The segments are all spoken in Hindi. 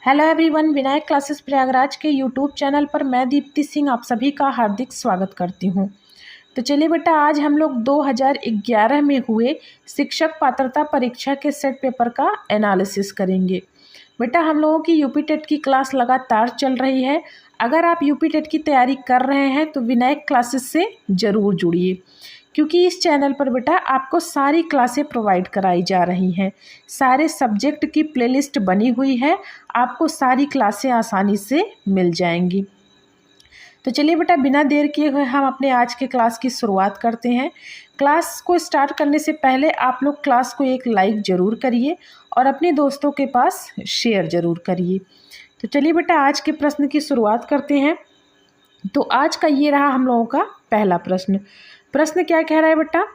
Hello everyone, Vinayak classes Prayagraj के यूट्यूब चैनल पर मैं दीप्ति सिंह आप सभी का हार्दिक स्वागत करती हूं। तो चलिए बेटा, आज हम लोग 2011 में हुए शिक्षक पात्रता परीक्षा के सेट पेपर का एनालिसिस करेंगे। बेटा, हम लोगों की यूपी टेट की क्लास लगातार चल रही है। अगर आप यूपी टेट की तैयारी कर रहे हैं तो विनायक क्लासेस से ज़रूर जुड़िए, क्योंकि इस चैनल पर बेटा आपको सारी क्लासें प्रोवाइड कराई जा रही हैं। सारे सब्जेक्ट की प्लेलिस्ट बनी हुई है, आपको सारी क्लासें आसानी से मिल जाएंगी। तो चलिए बेटा, बिना देर किए हुए हम अपने आज के क्लास की शुरुआत करते हैं। क्लास को स्टार्ट करने से पहले आप लोग क्लास को एक लाइक ज़रूर करिए और अपने दोस्तों के पास शेयर ज़रूर करिए। तो चलिए बेटा, आज के प्रश्न की शुरुआत करते हैं। तो आज का ये रहा हम लोगों का पहला प्रश्न। प्रश्न क्या कह रहा है बेटा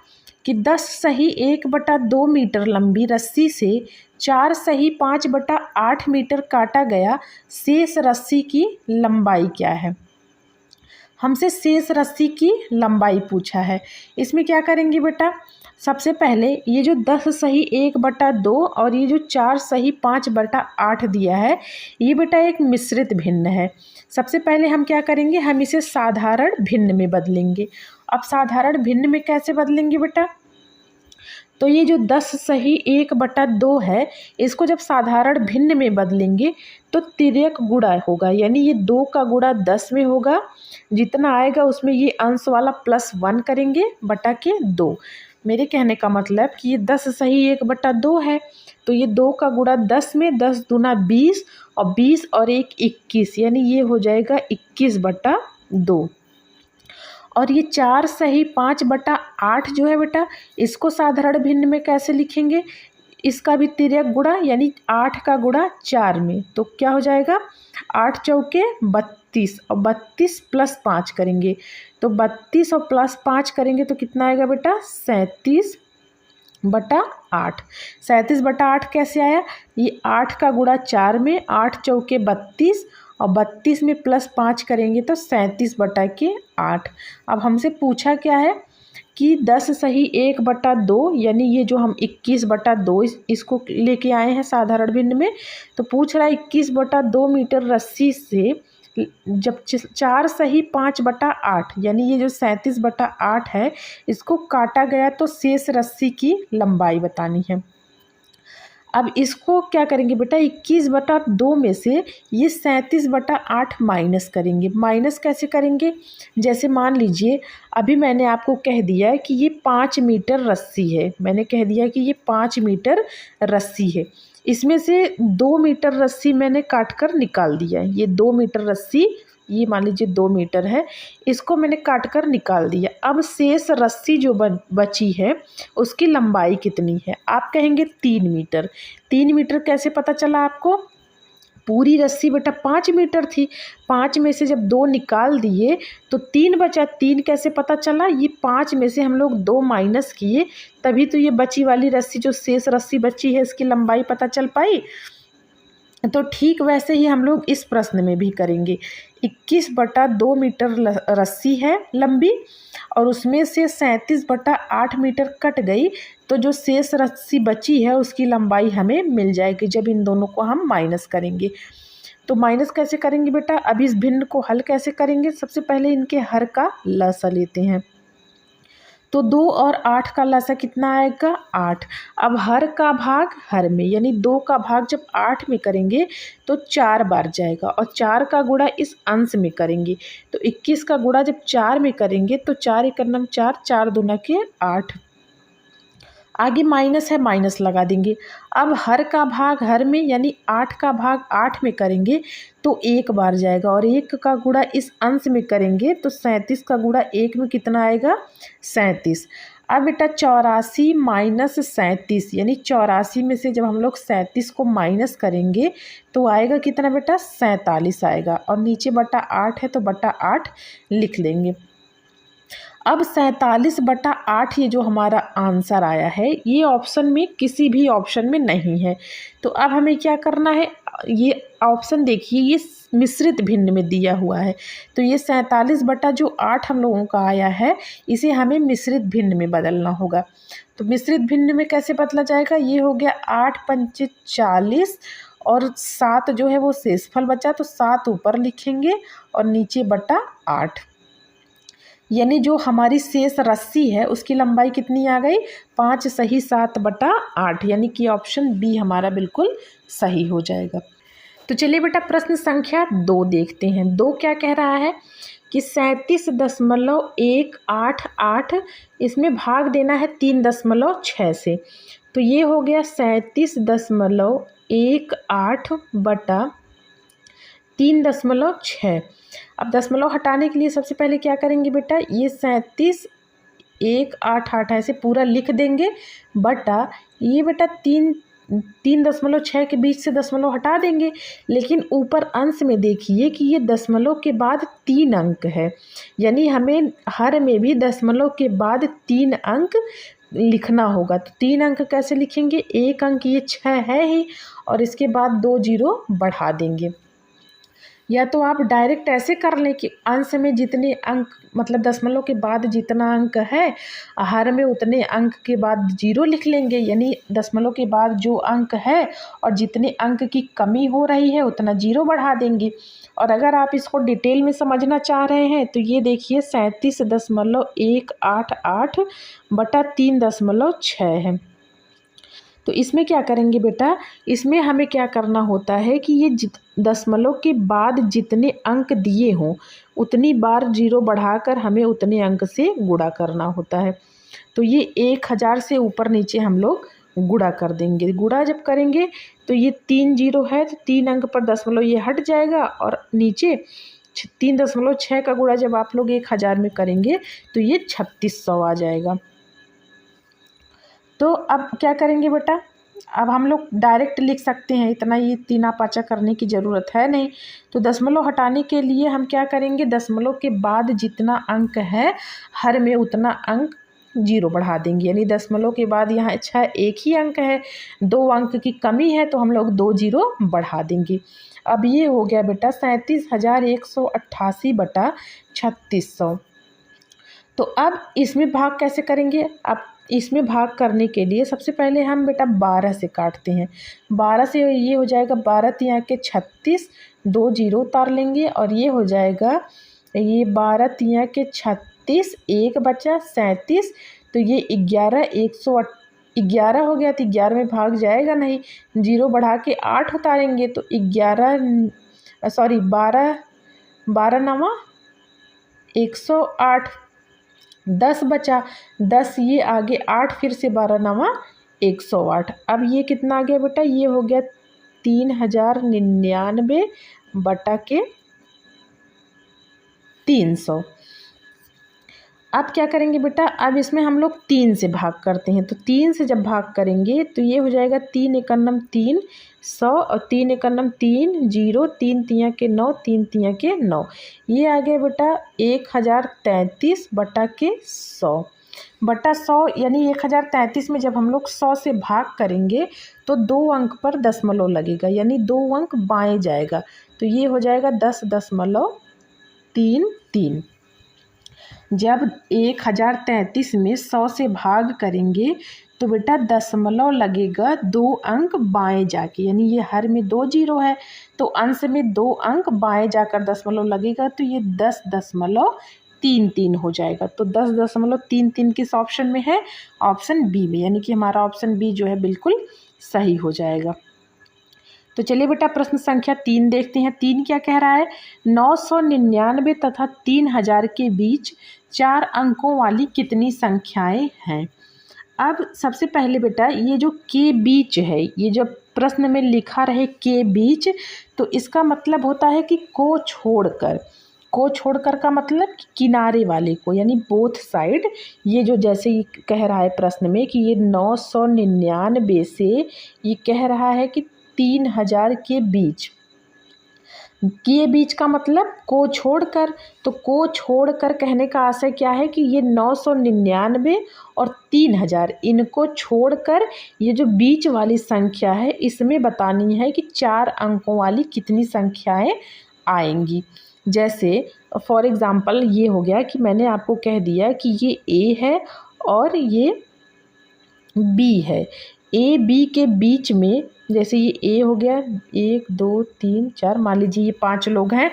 कि 10 सही 1/2 मीटर लंबी रस्सी से 4 सही 5/8 मीटर काटा गया शेष रस्सी की लंबाई क्या है। हमसे शेष रस्सी की लंबाई पूछा है। इसमें क्या करेंगे बेटा, सबसे पहले ये जो 10 सही 1/2 और ये जो 4 सही 5/8 दिया है, ये बेटा एक मिश्रित भिन्न है। सबसे पहले हम क्या करेंगे, हम इसे साधारण भिन्न में बदलेंगे। अब साधारण भिन्न में कैसे बदलेंगे बेटा, तो ये जो 10 सही 1/2 है, इसको जब साधारण भिन्न में बदलेंगे तो तिर्यक गुणा होगा, यानी ये 2 का गुणा 10 में होगा। जितना आएगा उसमें ये अंश वाला +1 करेंगे बटा के 2। मेरे कहने का मतलब कि ये 10 सही 1/2 है, तो ये 2 का गुणा 10 में, 10 दूना 20 और 20 और 1 21, यानी ये हो जाएगा 21/2। और ये 4 सही 5/8 जो है बेटा, इसको साधारण भिन्न में कैसे लिखेंगे, इसका भी तिर्यक गुणा, यानी 8 का गुणा 4 में, तो क्या हो जाएगा 8 चौके 32 और 32 + 5 करेंगे तो 32 और +5 करेंगे तो कितना आएगा बेटा 37/8। 37/8 कैसे आया, ये 8 का गुणा 4 में, 8 चौके 32 और 32 में +5 करेंगे तो 37/8। अब हमसे पूछा क्या है कि 10 सही 1/2, यानी ये जो हम 21/2 इसको लेके आए हैं साधारण भिन्न में, तो पूछ रहा है 21/2 मीटर रस्सी से जब 4 सही 5/8, यानी ये जो 37/8 है, इसको काटा गया तो शेष रस्सी की लंबाई बतानी है। अब इसको क्या करेंगे बेटा, 21/2 में से ये 37/8 माइनस करेंगे। माइनस कैसे करेंगे, जैसे मान लीजिए अभी मैंने आपको कह दिया है कि ये 5 मीटर रस्सी है, मैंने कह दिया कि ये 5 मीटर रस्सी है। इसमें से 2 मीटर रस्सी मैंने काट कर निकाल दिया है। ये 2 मीटर रस्सी, ये मान लीजिए 2 मीटर है, इसको मैंने काट कर निकाल दिया। अब शेष रस्सी जो बची है उसकी लंबाई कितनी है, आप कहेंगे 3 मीटर। 3 मीटर कैसे पता चला आपको, पूरी रस्सी बेटा 5 मीटर थी, 5 में से जब 2 निकाल दिए तो 3 बचा। 3 कैसे पता चला, ये 5 में से हम लोग 2 माइनस किए, तभी तो ये बची वाली रस्सी जो शेष रस्सी बची है इसकी लंबाई पता चल पाई। तो ठीक वैसे ही हम लोग इस प्रश्न में भी करेंगे। 21/2 मीटर रस्सी है लंबी और उसमें से 37/8 मीटर कट गई, तो जो शेष रस्सी बची है उसकी लंबाई हमें मिल जाएगी जब इन दोनों को हम माइनस करेंगे। तो माइनस कैसे करेंगे बेटा, अब इस भिन्न को हल कैसे करेंगे, सबसे पहले इनके हर का लसा लेते हैं। तो 2 और 8 का लसा कितना आएगा 8। अब हर का भाग हर में, यानी 2 का भाग जब 8 में करेंगे तो 4 बार जाएगा और 4 का गुणा इस अंश में करेंगे तो 21 का गुणा जब 4 में करेंगे तो 4 × 4 = 4, 4 दूना के 8। आगे माइनस है, माइनस लगा देंगे। अब हर का भाग हर में, यानी 8 का भाग 8 में करेंगे तो 1 बार जाएगा और 1 का गुणा इस अंश में करेंगे तो 37 का गुणा 1 में कितना आएगा 37। अब बेटा 84 - 37, यानी 84 में से जब हम लोग 37 को माइनस करेंगे तो आएगा कितना बेटा 47 आएगा, और नीचे बटा 8 है तो बटा 8 लिख लेंगे। अब 47/8 ये जो हमारा आंसर आया है, ये ऑप्शन में किसी भी ऑप्शन में नहीं है। तो अब हमें क्या करना है, ये ऑप्शन देखिए, ये मिश्रित भिन्न में दिया हुआ है, तो ये 47/8 हम लोगों का आया है, इसे हमें मिश्रित भिन्न में बदलना होगा। तो मिश्रित भिन्न में कैसे बदला जाएगा, ये हो गया 8 × 5 = 40 और 7 जो है वो शेषफल बचा, तो 7 ऊपर लिखेंगे और नीचे बटा 8, यानी जो हमारी शेष रस्सी है उसकी लंबाई कितनी आ गई, 5 सही 7 बटा 8, यानी कि ऑप्शन बी हमारा बिल्कुल सही हो जाएगा। तो चलिए बेटा प्रश्न संख्या 2 देखते हैं। 2 क्या कह रहा है कि 37.188 इसमें भाग देना है 3.6 से, तो ये हो गया 37.18 बटा 3.6। अब दशमलव हटाने के लिए सबसे पहले क्या करेंगे बेटा, ये 37.188 ऐसे पूरा लिख देंगे बटा ये बेटा 3.6 के बीच से दशमलव हटा देंगे, लेकिन ऊपर अंश में देखिए कि ये दशमलव के बाद 3 अंक है, यानी हमें हर में भी दशमलव के बाद 3 अंक लिखना होगा। तो 3 अंक कैसे लिखेंगे, एक अंक ये 6 है ही और इसके बाद 2 जीरो बढ़ा देंगे, या तो आप डायरेक्ट ऐसे कर लें कि अंश में जितने अंक मतलब दशमलव के बाद जितना अंक है हर में उतने अंक के बाद 0 लिख लेंगे, यानी दशमलव के बाद जो अंक है और जितने अंक की कमी हो रही है उतना 0 बढ़ा देंगे। और अगर आप इसको डिटेल में समझना चाह रहे हैं तो ये देखिए 37.188 बटा 3.6 है। तो इसमें क्या करेंगे बेटा, इसमें हमें क्या करना होता है कि ये दशमलव के बाद जितने अंक दिए हों उतनी बार 0 बढ़ाकर हमें उतने अंक से गुणा करना होता है। तो ये 1000 से ऊपर नीचे हम लोग गुणा कर देंगे। गुणा जब करेंगे तो ये 3 0 है तो 3 अंक पर दशमलव ये हट जाएगा और नीचे 3.6 का गुणा जब आप लोग 1000 में करेंगे तो ये 3600 आ जाएगा। तो अब क्या करेंगे बेटा, अब हम लोग डायरेक्ट लिख सकते हैं, इतना ये तीना पाचा करने की ज़रूरत है नहीं। तो दशमलव हटाने के लिए हम क्या करेंगे, दशमलव के बाद जितना अंक है हर में उतना अंक 0 बढ़ा देंगे, यानी दशमलव के बाद यहाँ 6 एक ही अंक है, 2 अंक की कमी है तो हम लोग 2 0 बढ़ा देंगे। अब ये हो गया बेटा 37,188 बटा 3600। तो अब इसमें भाग कैसे करेंगे, अब इसमें भाग करने के लिए सबसे पहले हम बेटा 12 से काटते हैं। 12 से ये हो जाएगा 12 तिया के 36, 2 0 उतार लेंगे और ये हो जाएगा ये 12 तिया के 36, 1 बचा 37, तो ये 11 हो गया। तो 11 में भाग जाएगा नहीं, 0 बढ़ा के 8 उतारेंगे तो 12 नवा 108, 10 बचा, 10 ये आगे 8 फिर से 12 नवा 108। अब ये कितना आ गया बेटा, ये हो गया 3099 बटा के 300। अब क्या करेंगे बेटा, अब इसमें हम लोग 3 से भाग करते हैं। तो 3 से जब भाग करेंगे तो ये हो जाएगा 3 एकन्नम 3 100 और 3 एकन्नम 3 0, 3 तिया के 9, 3 तिया के 9, ये आ गया बेटा 1033 बटा के 100 बटा 100, यानी 1033 में जब हम लोग 100 से भाग करेंगे तो 2 अंक पर दशमलव लगेगा, यानी 2 अंक बाएं जाएगा, तो ये हो जाएगा 10.33। जब 1033 में 100 से भाग करेंगे तो बेटा दशमलव लगेगा 2 अंक बाएं जाके, यानी ये हर में 2 0 है तो अंश में 2 अंक बाएं जाकर दशमलव लगेगा, तो ये 10.33 हो जाएगा। तो 10.33 किस ऑप्शन में है, ऑप्शन बी में, यानी कि हमारा ऑप्शन बी जो है बिल्कुल सही हो जाएगा। तो चलिए बेटा प्रश्न संख्या 3 देखते हैं। 3 क्या कह रहा है, 999 तथा 3000 के बीच 4 अंकों वाली कितनी संख्याएं हैं। अब सबसे पहले बेटा ये जो के बीच है, ये जो प्रश्न में लिखा रहे के बीच, तो इसका मतलब होता है कि को छोड़कर का मतलब किनारे वाले को, यानी बोथ साइड। ये जो जैसे ये कह रहा है प्रश्न में कि ये 999 से ये कह रहा है कि 3000 के बीच, के बीच का मतलब को छोड़कर, तो को छोड़कर कहने का आशय क्या है कि ये 999 और 3000 इनको छोड़कर ये जो बीच वाली संख्या है इसमें बतानी है कि 4 अंकों वाली कितनी संख्याएं आएंगी। जैसे फॉर एग्ज़ाम्पल ये हो गया कि मैंने आपको कह दिया कि ये ए है और ये बी है, ए बी के बीच में जैसे ये ए हो गया, 1 2 3 4, मान लीजिए ये 5 लोग हैं,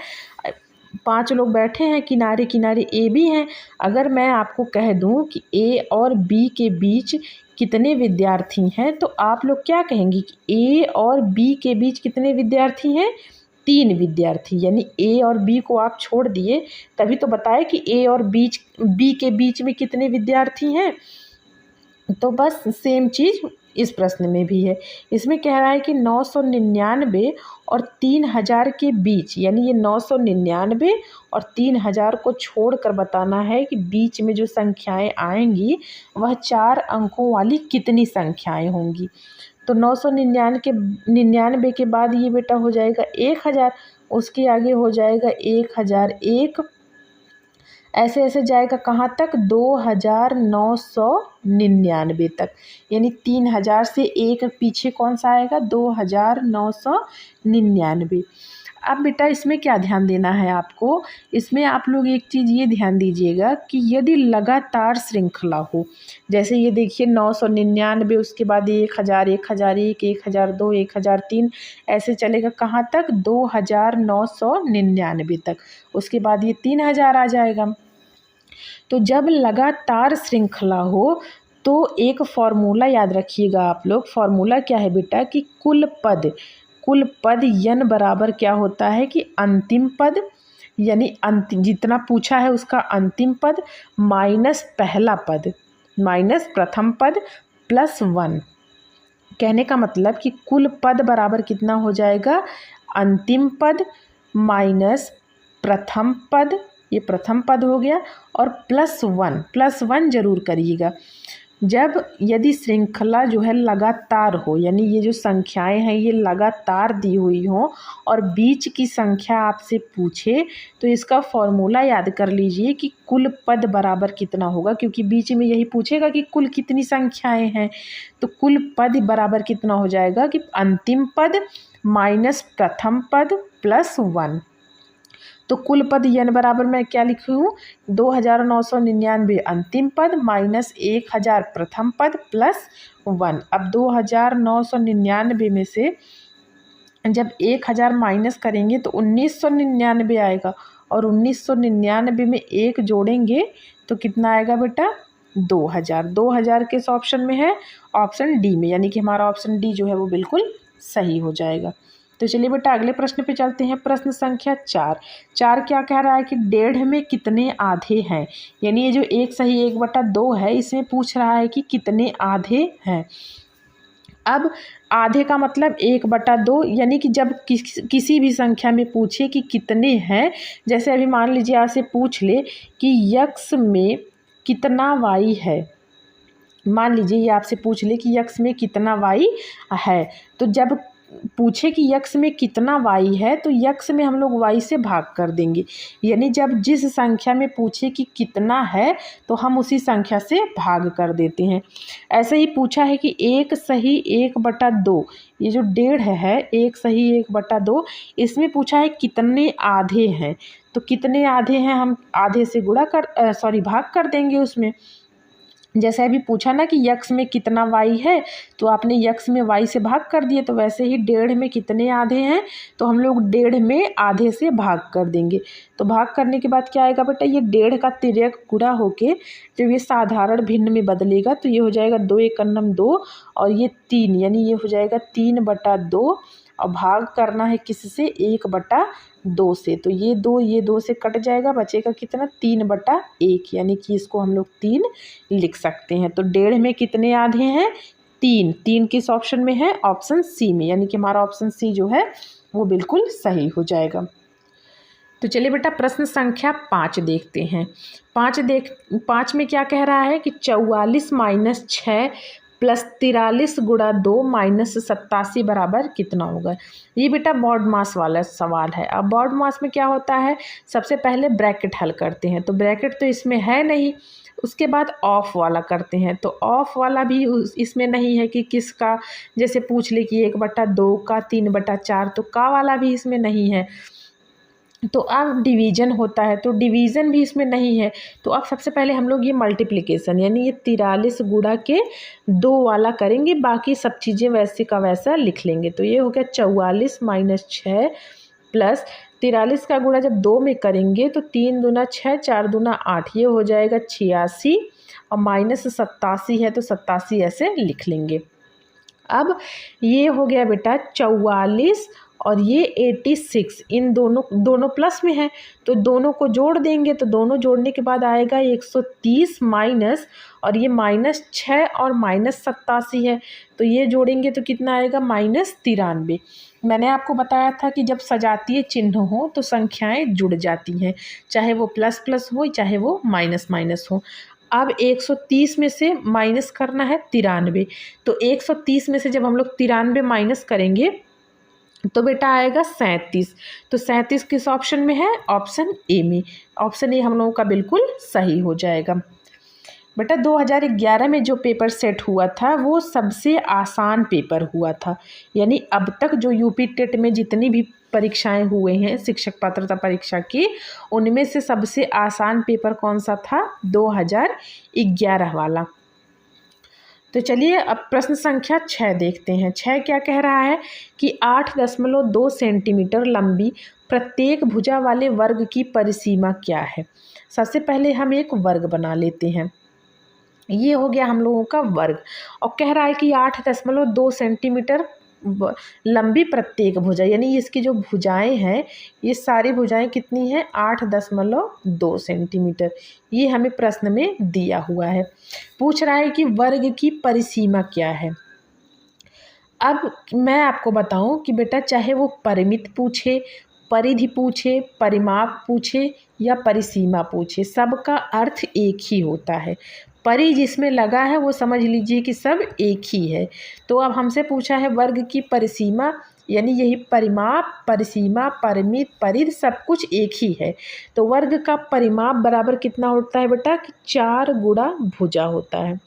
5 लोग बैठे हैं, किनारे किनारे ए भी हैं। अगर मैं आपको कह दूं कि ए और बी के बीच कितने विद्यार्थी हैं, तो आप लोग क्या कहेंगे कि ए और बी के बीच कितने विद्यार्थी हैं? 3 विद्यार्थी। यानी ए और बी को आप छोड़ दिए, तभी तो बताए कि ए और बी के बीच में कितने विद्यार्थी हैं। तो बस सेम चीज़ इस प्रश्न में भी है। इसमें कह रहा है कि 999 और 3000 के बीच, यानी ये 999 और 3000 को छोड़कर बताना है कि बीच में जो संख्याएं आएंगी वह 4 अंकों वाली कितनी संख्याएं होंगी। तो 999 के बाद ये बेटा हो जाएगा 1000, उसके आगे हो जाएगा 1001, ऐसे ऐसे जाएगा कहाँ तक? 2999 तक। यानी 3000 से एक पीछे कौन सा आएगा? 2999। अब बेटा इसमें क्या ध्यान देना है आपको? इसमें आप लोग एक चीज़ ये ध्यान दीजिएगा कि यदि लगातार श्रृंखला हो, जैसे ये देखिए 999, उसके बाद 1000, 1001, 1002, 1003, ऐसे चलेगा कहाँ तक? 2999 तक। उसके बाद ये 3000 आ जाएगा। तो जब लगातार श्रृंखला हो तो एक फॉर्मूला याद रखिएगा आप लोग। फॉर्मूला क्या है बेटा? कि कुल पद यन बराबर क्या होता है कि अंतिम पद, यानी अंतिम जितना पूछा है उसका अंतिम पद माइनस पहला पद माइनस प्रथम पद प्लस 1। कहने का मतलब कि कुल पद बराबर कितना हो जाएगा? अंतिम पद माइनस प्रथम पद, ये प्रथम पद हो गया, और प्लस 1 जरूर करिएगा। जब यदि श्रृंखला जो है लगातार हो, यानी ये जो संख्याएं हैं ये लगातार दी हुई हो और बीच की संख्या आपसे पूछे, तो इसका फॉर्मूला याद कर लीजिए कि कुल पद बराबर कितना होगा, क्योंकि बीच में यही पूछेगा कि कुल कितनी संख्याएं हैं। तो कुल पद बराबर कितना हो जाएगा कि अंतिम पद माइनस प्रथम पद प्लस 1। तो कुल पद यन बराबर मैं क्या लिखी हूँ? 2999 अंतिम पद माइनस 1000 प्रथम पद प्लस 1। अब 2999 में से जब 1000 माइनस करेंगे तो 1999 आएगा, और 1999 में 1 जोड़ेंगे तो कितना आएगा बेटा? 2000। 2000 किस ऑप्शन में है? ऑप्शन डी में, यानी कि हमारा ऑप्शन डी जो है वो बिल्कुल सही हो जाएगा। तो चलिए बेटा अगले प्रश्न पे चलते हैं। प्रश्न संख्या 4 क्या कह रहा है कि 1.5 में कितने आधे हैं? यानी ये जो 1 सही 1/2 है, इसमें पूछ रहा है कि कितने आधे हैं। अब आधे का मतलब 1/2, यानी कि जब किसी भी संख्या में पूछे कि कितने हैं, जैसे अभी मान लीजिए आपसे पूछ ले कि यक्स में कितना वाई है। मान लीजिए ये आपसे पूछ ले कि यक्स में कितना वाई है, तो जब पूछे कि यक्स में कितना वाई है तो यक्स में हम लोग वाई से भाग कर देंगे। यानी जब जिस संख्या में पूछे कि कितना है तो हम उसी संख्या से भाग कर देते हैं। ऐसे ही पूछा है कि 1 सही 1/2, ये जो 1.5 है 1 सही 1/2, इसमें पूछा है कितने आधे हैं। तो कितने आधे हैं, हम आधे से भाग कर देंगे उसमें। जैसे अभी पूछा ना कि यक्स में कितना वाई है, तो आपने यक्स में वाई से भाग कर दिए, तो वैसे ही 1.5 में कितने आधे हैं, तो हम लोग 1.5 में आधे से भाग कर देंगे। तो भाग करने के बाद क्या आएगा बेटा? ये 1.5 का तिर्यक गुणा होके जब ये साधारण भिन्न में बदलेगा तो ये हो जाएगा 2 × 2 और ये 3, यानी ये हो जाएगा 3/2, और भाग करना है किससे? 1/2 से। तो ये 2 से कट जाएगा, बचेगा कितना? 3/1, यानी कि इसको हम लोग 3 लिख सकते हैं। तो 1.5 में कितने आधे हैं? 3 किस ऑप्शन में है? ऑप्शन सी में, यानी कि हमारा ऑप्शन सी जो है वो बिल्कुल सही हो जाएगा। तो चलिए बेटा प्रश्न संख्या 5 देखते हैं। 5 में क्या कह रहा है कि 44 - 6 + 43 × 2 - 87 बराबर कितना होगा? ये बेटा बॉड मास वाला सवाल है। अब बॉड मास में क्या होता है? सबसे पहले ब्रैकेट हल करते हैं, तो ब्रैकेट तो इसमें है नहीं, उसके बाद ऑफ वाला करते हैं, तो ऑफ वाला भी इसमें नहीं है कि किसका, जैसे पूछ ले कि 1/2 का 3/4, तो का वाला भी इसमें नहीं है। तो अब डिवीज़न होता है, तो डिवीज़न भी इसमें नहीं है। तो अब सबसे पहले हम लोग ये मल्टीप्लिकेशन यानी ये 43 गुणा के 2 वाला करेंगे, बाकी सब चीज़ें वैसे का वैसा लिख लेंगे। तो ये हो गया 44 माइनस 6 प्लस 43 का गुणा जब 2 में करेंगे तो 3 दूना 6, 4 दूना 8, ये हो जाएगा 86 और माइनस 87 है तो 87 ऐसे लिख लेंगे। अब ये हो गया बेटा 44 और ये 86, इन दोनों प्लस में है तो दोनों को जोड़ देंगे, तो दोनों जोड़ने के बाद आएगा 130 माइनस, और ये माइनस 6 और माइनस 87 है तो ये जोड़ेंगे तो कितना आएगा -93। मैंने आपको बताया था कि जब सजातीय चिन्ह हो तो संख्याएं जुड़ जाती हैं, चाहे वो प्लस प्लस हो चाहे वो माइनस माइनस हो। अब 130 में से माइनस करना है 93, तो 130 में से जब हम लोग 93 माइनस करेंगे तो बेटा आएगा 37। तो 37 किस ऑप्शन में है? ऑप्शन ए में। ऑप्शन ए हम लोगों का बिल्कुल सही हो जाएगा। बेटा 2011 में जो पेपर सेट हुआ था वो सबसे आसान पेपर हुआ था, यानी अब तक जो यूपी टेट में जितनी भी परीक्षाएं हुए हैं शिक्षक पात्रता परीक्षा की, उनमें से सबसे आसान पेपर कौन सा था? 2011 वाला। तो चलिए अब प्रश्न संख्या 6 देखते हैं। 6 क्या कह रहा है कि 8.2 सेंटीमीटर लंबी प्रत्येक भुजा वाले वर्ग की परिसीमा क्या है। सबसे पहले हम एक वर्ग बना लेते हैं। ये हो गया हम लोगों का वर्ग, और कह रहा है कि 8.2 सेंटीमीटर लंबी प्रत्येक भुजा, यानी इसकी जो भुजाएं हैं ये सारी भुजाएं कितनी हैं? 8.2 सेंटीमीटर। ये हमें प्रश्न में दिया हुआ है। पूछ रहा है कि वर्ग की परिसीमा क्या है। अब मैं आपको बताऊं कि बेटा चाहे वो परिमित पूछे, परिधि पूछे, परिमाप पूछे या परिसीमा पूछे, सबका अर्थ एक ही होता है। परि जिसमें लगा है वो समझ लीजिए कि सब एक ही है। तो अब हमसे पूछा है वर्ग की परिसीमा, यानी यही परिमाप, परिसीमा, परिमित, परिधि सब कुछ एक ही है। तो वर्ग का परिमाप बराबर कितना होता है बेटा? कि 4 गुणा भुजा होता है।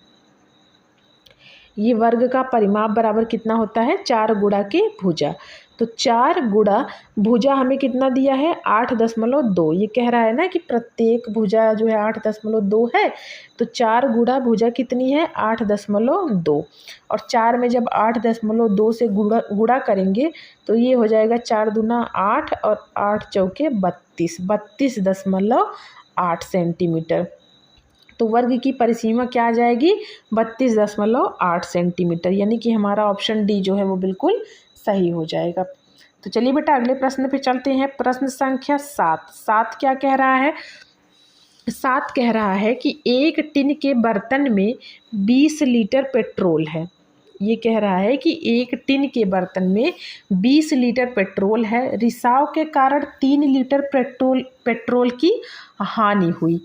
ये वर्ग का परिमाप बराबर कितना होता है? 4 गुणा के भुजा। तो 4 गुणा भुजा हमें कितना दिया है? 8.2। ये कह रहा है ना कि प्रत्येक भुजा जो है 8.2 है, तो 4 गुणा भुजा कितनी है? 8.2। और 4 में जब 8.2 से गुणा करेंगे तो ये हो जाएगा 4 दूना 8 और 8 चौके 32, 32.8 सेंटीमीटर। तो वर्ग की परिसीमा क्या आ जाएगी? 32.8 सेंटीमीटर, यानी कि हमारा ऑप्शन डी जो है वो बिल्कुल सही हो जाएगा। तो चलिए बेटा अगले प्रश्न पे चलते हैं। प्रश्न संख्या 7। 7 क्या कह रहा है? 7 कह रहा है कि एक टिन के बर्तन में 20 लीटर पेट्रोल है। ये कह रहा है कि एक टिन के बर्तन में 20 लीटर पेट्रोल है, रिसाव के कारण 3 लीटर पेट्रोल की हानि हुई।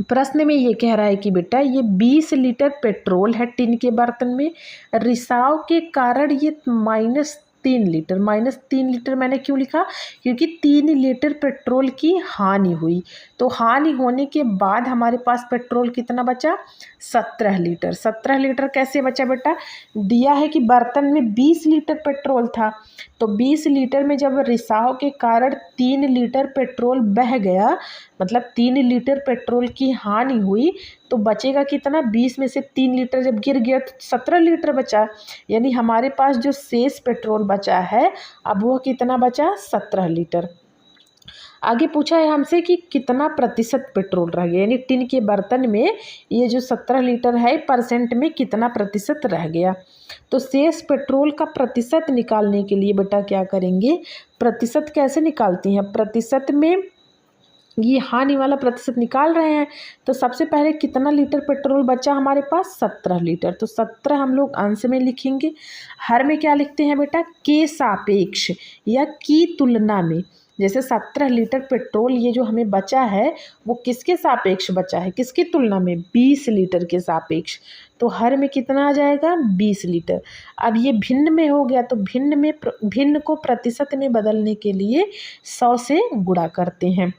प्रश्न में ये कह रहा है कि बेटा ये 20 लीटर पेट्रोल है टिन के बर्तन में, रिसाव के कारण ये -3 लीटर, -3 लीटर मैंने क्यों लिखा? क्योंकि 3 लीटर पेट्रोल की हानि हुई। तो हानि होने के बाद हमारे पास पेट्रोल कितना बचा? 17 लीटर। 17 लीटर कैसे बचा बेटा? दिया है कि बर्तन में 20 लीटर पेट्रोल था, तो 20 लीटर में जब रिसाव के कारण 3 लीटर पेट्रोल बह गया, मतलब 3 लीटर पेट्रोल की हानि हुई, तो बचेगा कितना? 20 में से 3 लीटर जब गिर गया तो 17 लीटर बचा, यानी हमारे पास जो शेष पेट्रोल बचा है अब वो कितना बचा? 17 लीटर। आगे पूछा है हमसे कि कितना प्रतिशत पेट्रोल रह गया, यानी टिन के बर्तन में ये जो 17 लीटर है परसेंट में कितना प्रतिशत रह गया। तो शेष पेट्रोल का प्रतिशत निकालने के लिए बेटा क्या करेंगे? प्रतिशत कैसे निकालती हैं? प्रतिशत में ये हानि वाला प्रतिशत निकाल रहे हैं, तो सबसे पहले कितना लीटर पेट्रोल बचा हमारे पास? 17 लीटर। तो 17 हम लोग अंश में लिखेंगे। हर में क्या लिखते हैं बेटा? के सापेक्ष या की तुलना में। जैसे 17 लीटर पेट्रोल ये जो हमें बचा है वो किसके सापेक्ष बचा है? किसकी तुलना में? 20 लीटर के सापेक्ष। तो हर में कितना आ जाएगा? 20 लीटर। अब ये भिन्न में हो गया, तो भिन्न को प्रतिशत में बदलने के लिए 100 से गुणा करते हैं।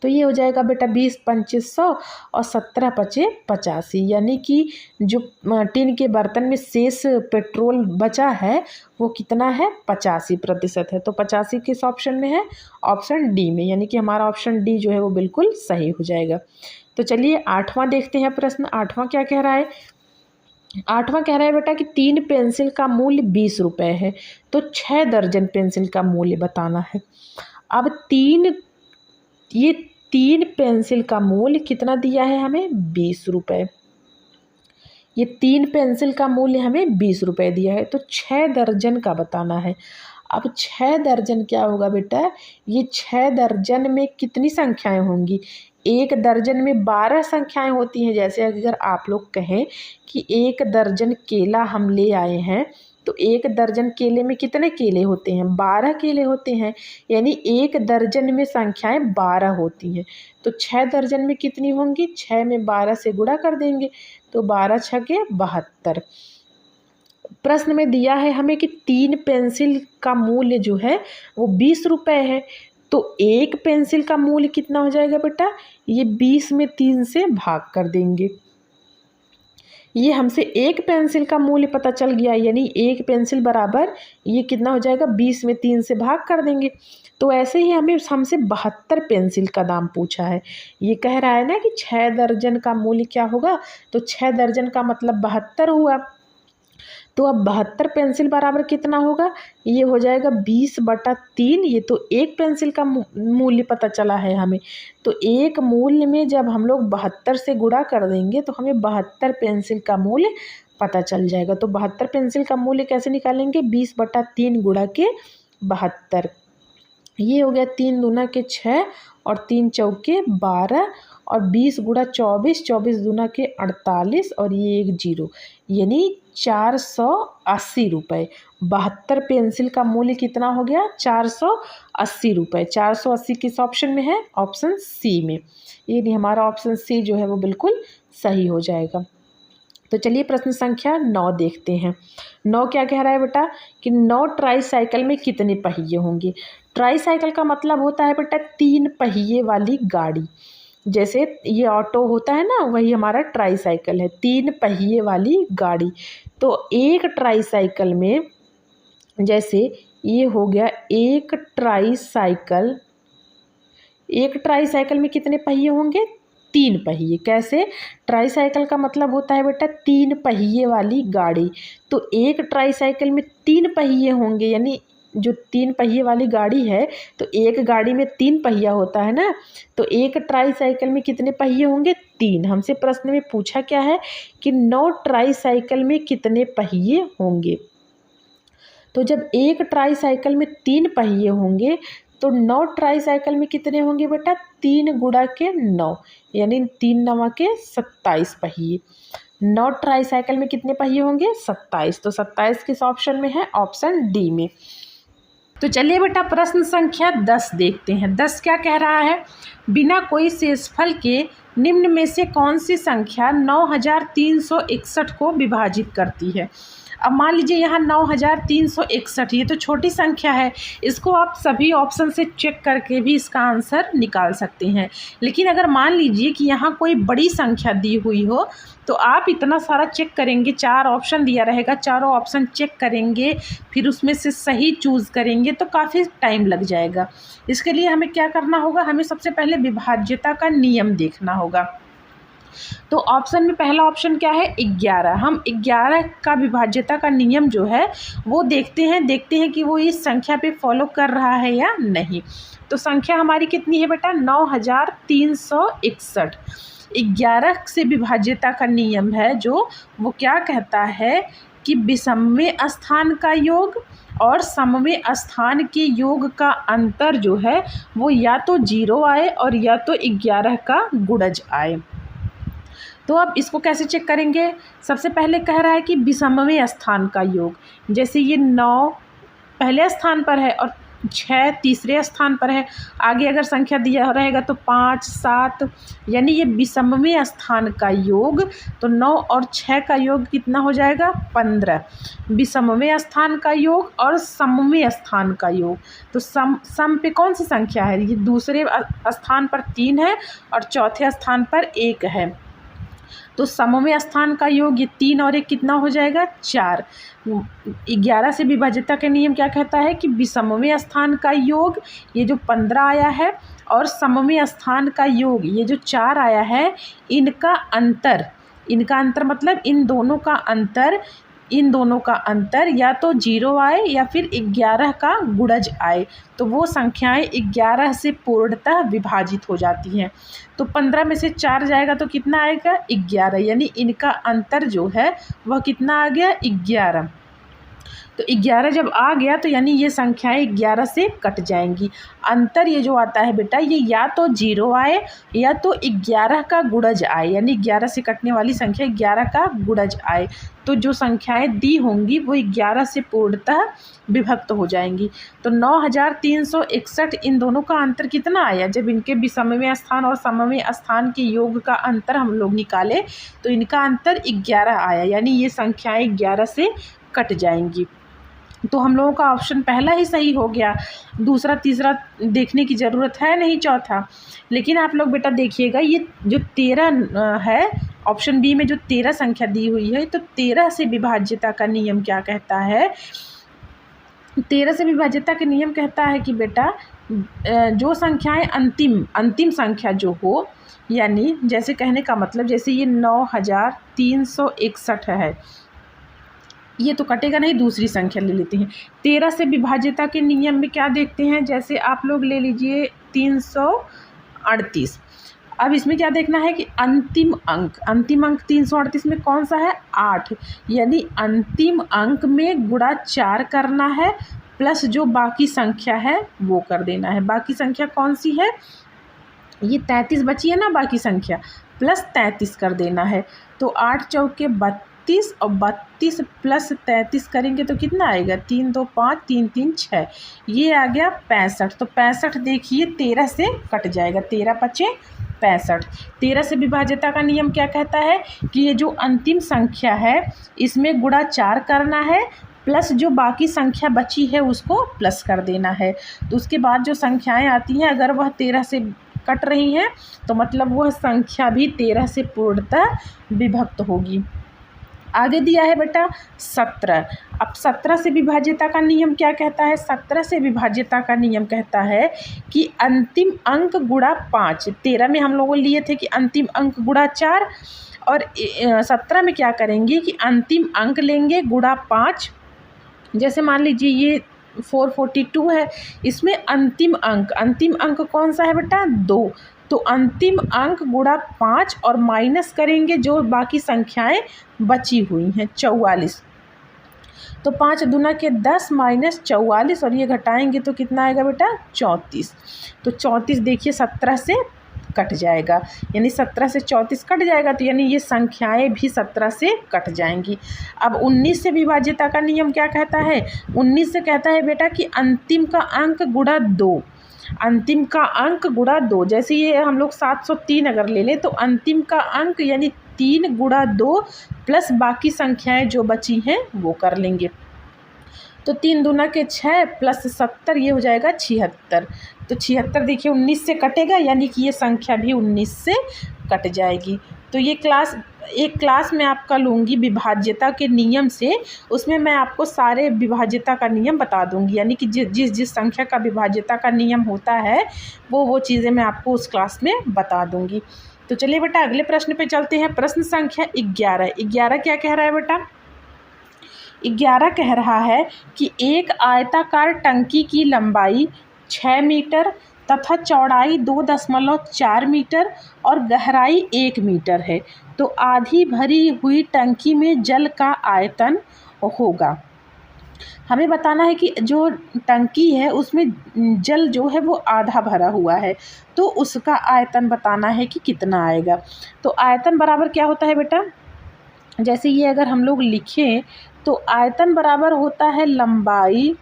तो ये हो जाएगा बेटा 20 25 100 और 17 पचे 85, यानी कि जो टिन के बर्तन में शेष पेट्रोल बचा है वो कितना है 85% है। तो 85 किस ऑप्शन में है, ऑप्शन डी में, यानी कि हमारा ऑप्शन डी जो है वो बिल्कुल सही हो जाएगा। तो चलिए 8वां देखते हैं प्रश्न। 8वां क्या कह रहा है, 8वां कह रहा है बेटा कि 3 पेंसिल का मूल्य 20 रुपये है, तो 6 दर्जन पेंसिल का मूल्य बताना है। अब 3 पेंसिल का मूल्य कितना दिया है हमें 20 रुपये, ये 3 पेंसिल का मूल्य हमें 20 रुपये दिया है, तो 6 दर्जन का बताना है। अब 6 दर्जन क्या होगा बेटा, ये 6 दर्जन में कितनी संख्याएं होंगी, एक दर्जन में 12 संख्याएं होती हैं। जैसे अगर आप लोग कहें कि 1 दर्जन केला हम ले आए हैं, तो 1 दर्जन केले में कितने केले होते हैं, 12 केले होते हैं, यानी 1 दर्जन में संख्याएं 12 होती हैं। तो 6 दर्जन में कितनी होंगी, 6 में 12 से गुणा कर देंगे, तो 12 छके 72। प्रश्न में दिया है हमें कि 3 पेंसिल का मूल्य जो है वो 20 रुपये है, तो 1 पेंसिल का मूल्य कितना हो जाएगा बेटा, ये 20 में 3 से भाग कर देंगे। ये हमसे 1 पेंसिल का मूल्य पता चल गया, यानी 1 पेंसिल बराबर ये कितना हो जाएगा 20 में 3 से भाग कर देंगे। तो ऐसे ही हमसे 72 पेंसिल का दाम पूछा है। ये कह रहा है ना कि 6 दर्जन का मूल्य क्या होगा, तो 6 दर्जन का मतलब 72 हुआ। तो अब 72 पेंसिल बराबर कितना होगा, ये हो जाएगा 20/3। ये तो 1 पेंसिल का मूल्य पता चला है हमें, तो एक मूल्य में जब हम लोग 72 से गुणा कर देंगे तो हमें 72 पेंसिल का मूल्य पता चल जाएगा। तो 72 पेंसिल का मूल्य कैसे निकालेंगे, 20/3 गुणा के 72, ये हो गया 3 दूना के 6 और 3 चौके 12 और 20 गुणा 24, 24 दूना के 48 और ये 1 0, यानी 480 रुपये। 72 पेंसिल का मूल्य कितना हो गया, 480 रुपये। 480 किस ऑप्शन में है, ऑप्शन सी में, ये नहीं हमारा ऑप्शन सी जो है वो बिल्कुल सही हो जाएगा। तो चलिए प्रश्न संख्या 9 देखते हैं। 9 क्या कह रहा है बेटा कि 9 ट्राईसाइकिल में कितने पहिए होंगे। ट्राईसाइकिल का मतलब होता है बेटा 3 पहिए वाली गाड़ी, जैसे ये ऑटो होता है ना, वही हमारा ट्राईसाइकिल है, 3 पहिए वाली गाड़ी। तो एक ट्राईसाइकिल में, जैसे ये हो गया एक ट्राईसाइकिल में कितने पहिए होंगे, 3 पहिए। कैसे, ट्राईसाइकिल का मतलब होता है बेटा 3 पहिए वाली गाड़ी, तो एक ट्राईसाइकिल में 3 पहिए होंगे, यानी जो 3 पहिए वाली गाड़ी है, तो एक गाड़ी में 3 पहिया होता है ना, तो एक ट्राईसाइकिल में कितने पहिए होंगे, 3। हमसे प्रश्न में पूछा क्या है कि 9 ट्राईसाइकिल में कितने पहिए होंगे। तो जब एक ट्राईसाइकिल में 3 पहिए होंगे तो 9 ट्राईसाइकिल में कितने होंगे बेटा, 3 गुणा के 9, यानी 3 9 के 27 पहिए। 9 ट्राईसाइकिल में कितने पहिए होंगे, 27। तो 27 किस ऑप्शन में है, ऑप्शन डी में। तो चलिए बेटा प्रश्न संख्या 10 देखते हैं। 10 क्या कह रहा है, बिना कोई शेषफल के निम्न में से कौन सी संख्या 9361 को विभाजित करती है। अब मान लीजिए यहाँ 9361, ये तो छोटी संख्या है, इसको आप सभी ऑप्शन से चेक करके भी इसका आंसर निकाल सकते हैं। लेकिन अगर मान लीजिए कि यहाँ कोई बड़ी संख्या दी हुई हो, तो आप इतना सारा चेक करेंगे, 4 ऑप्शन दिया रहेगा, चारों ऑप्शन चेक करेंगे, फिर उसमें से सही चूज़ करेंगे, तो काफ़ी टाइम लग जाएगा। इसके लिए हमें क्या करना होगा, हमें सबसे पहले विभाज्यता का नियम देखना होगा। तो ऑप्शन में पहला ऑप्शन क्या है, 11। हम 11 का विभाज्यता का नियम जो है वो देखते हैं कि वो इस संख्या पे फॉलो कर रहा है या नहीं। तो संख्या हमारी कितनी है बेटा, 9361। 11 से विभाज्यता का नियम है जो वो क्या कहता है कि विषमवें स्थान का योग और समवें स्थान के योग का अंतर जो है वो या तो 0 आए और या तो 11 का गुणज आए। तो अब इसको कैसे चेक करेंगे, सबसे पहले कह रहा है कि विषमवें स्थान का योग, जैसे ये 9 पहले स्थान पर है और 6 तीसरे स्थान पर है। आगे अगर संख्या दिया रहेगा तो 5, 7, यानी ये विषमवें स्थान का योग। तो 9 और 6 का योग कितना हो जाएगा? 15। विषमवें स्थान का योग और समवें स्थान का योग। तो सम पे कौन सी संख्या है? ये दूसरे स्थान पर 3 है और चौथे स्थान पर 1 है। तो समवें स्थान का योग ये 3 और 1 कितना हो जाएगा? 4। 11 से विभाज्यता का नियम क्या कहता है कि विषमवें स्थान का योग ये जो 15 आया है और समवें स्थान का योग ये जो 4 आया है, इनका अंतर मतलब इन दोनों का अंतर या तो 0 आए या फिर 11 का गुणज आए, तो वो संख्याएं 11 से पूर्णतः विभाजित हो जाती हैं। तो 15 में से 4 जाएगा तो कितना आएगा? 11, यानी इनका अंतर जो है वह कितना आ गया? 11। तो 11 जब आ गया तो यानी ये संख्याएं 11 से कट जाएंगी। अंतर ये जो आता है बेटा, ये या तो 0 आए या तो 11 का गुणज आए, यानी 11 से कटने वाली संख्या 11 का गुणज आए। तो जो संख्याएं दी होंगी वो 11 से पूर्णतः विभक्त हो जाएंगी। तो 9361 इन दोनों का अंतर कितना आया? जब इनके विषमवें स्थान और समवें स्थान के योग का अंतर हम लोग निकाले तो इनका अंतर 11 आया, यानी ये संख्याएं 11 से कट जाएंगी। तो हम लोगों का ऑप्शन पहला ही सही हो गया, दूसरा तीसरा देखने की ज़रूरत है नहीं, चौथा। लेकिन आप लोग बेटा देखिएगा, ये जो 13 है ऑप्शन बी में, जो 13 संख्या दी हुई है, तो 13 से विभाज्यता का नियम क्या कहता है? 13 से विभाज्यता का नियम कहता है कि बेटा जो संख्याएं अंतिम संख्या जो हो, यानी जैसे कहने का मतलब जैसे ये 9361 है, ये तो कटेगा नहीं, दूसरी संख्या ले लेते हैं। 13 से विभाज्यता के नियम में क्या देखते हैं? जैसे आप लोग ले लीजिए 338। अब इसमें क्या देखना है कि अंतिम अंक 338 में कौन सा है? 8, यानी अंतिम अंक में गुणा 4 करना है प्लस जो बाकी संख्या है वो कर देना है। बाकी संख्या कौन सी है? ये 33 बची है ना, बाकी संख्या प्लस 33 कर देना है। तो 8 चौके 32 और 32 प्लस 33 करेंगे तो कितना आएगा? 3 2 5 3 3 6, ये आ गया 65। तो 65 देखिए 13 से कट जाएगा, 13 पचे 65। 13 से विभाज्यता का नियम क्या कहता है कि ये जो अंतिम संख्या है इसमें गुणा 4 करना है प्लस जो बाकी संख्या बची है उसको प्लस कर देना है। तो उसके बाद जो संख्याएं आती हैं अगर वह 13 से कट रही हैं तो मतलब वह संख्या भी 13 से पूर्णतः विभक्त होगी। आगे दिया है बेटा 17। अब 17 से विभाज्यता का नियम क्या कहता है? 17 से विभाज्यता का नियम कहता है कि अंतिम अंक गुणा 5। 13 में हम लोगों लिए थे कि अंतिम अंक गुणा 4, और 17 में क्या करेंगे कि अंतिम अंक लेंगे गुणा 5। जैसे मान लीजिए ये 442 है, इसमें अंतिम अंक कौन सा है बेटा? 2। तो अंतिम अंक गुणा 5 और माइनस करेंगे जो बाकी संख्याएं बची हुई हैं 44। तो 5 दूना के 10 माइनस 44 और ये घटाएंगे तो कितना आएगा बेटा? 34। तो 34 देखिए 17 से कट जाएगा, यानी 17 से 34 कट जाएगा, तो यानी ये संख्याएं भी 17 से कट जाएंगी। अब 19 से विभाज्यता का नियम क्या कहता है? 19 से कहता है बेटा कि अंतिम का अंक गुणा 2। अंतिम का अंक गुणा 2, जैसे ये हम लोग 703 अगर ले लें तो अंतिम का अंक यानी 3 गुणा 2 प्लस बाकी संख्याएं जो बची हैं वो कर लेंगे। तो 3 दूना के 6 प्लस 70 ये हो जाएगा 76। तो 76 देखिए 19 से कटेगा, यानी कि ये संख्या भी 19 से कट जाएगी। तो ये एक क्लास मैं आपका लूँगी विभाज्यता के नियम से, उसमें मैं आपको सारे विभाज्यता का नियम बता दूँगी, यानी कि जिस संख्या का विभाज्यता का नियम होता है वो चीज़ें मैं आपको उस क्लास में बता दूँगी। तो चलिए बेटा अगले प्रश्न पे चलते हैं। प्रश्न संख्या 11। 11 क्या कह रहा है बेटा? 11 कह रहा है कि एक आयताकार टंकी की लंबाई 6 मीटर तथा चौड़ाई 2.4 मीटर और गहराई 1 मीटर है, तो आधी भरी हुई टंकी में जल का आयतन होगा। हमें बताना है कि जो टंकी है उसमें जल जो है वो आधा भरा हुआ है, तो उसका आयतन बताना है कि कितना आएगा। तो आयतन बराबर क्या होता है बेटा? जैसे ये अगर हम लोग लिखें तो आयतन बराबर होता है लंबाई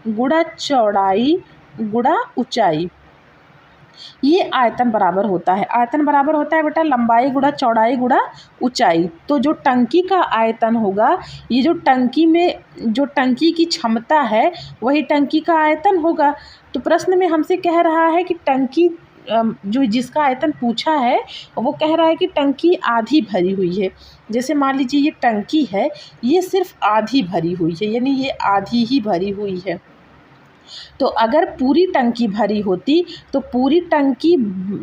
गुणा चौड़ाई गुणा ऊंचाई, ये आयतन बराबर होता है। आयतन बराबर होता है बेटा लंबाई गुणा चौड़ाई गुणा ऊंचाई। तो जो टंकी का आयतन होगा, ये जो टंकी में जो टंकी की क्षमता है वही टंकी का आयतन होगा। तो प्रश्न में हमसे कह रहा है कि टंकी जो जिसका आयतन पूछा है वो कह रहा है कि टंकी आधी भरी हुई है। जैसे मान लीजिए ये टंकी है, ये सिर्फ आधी भरी हुई है, यानी ये आधी ही भरी हुई है। तो अगर पूरी टंकी भरी होती तो पूरी टंकी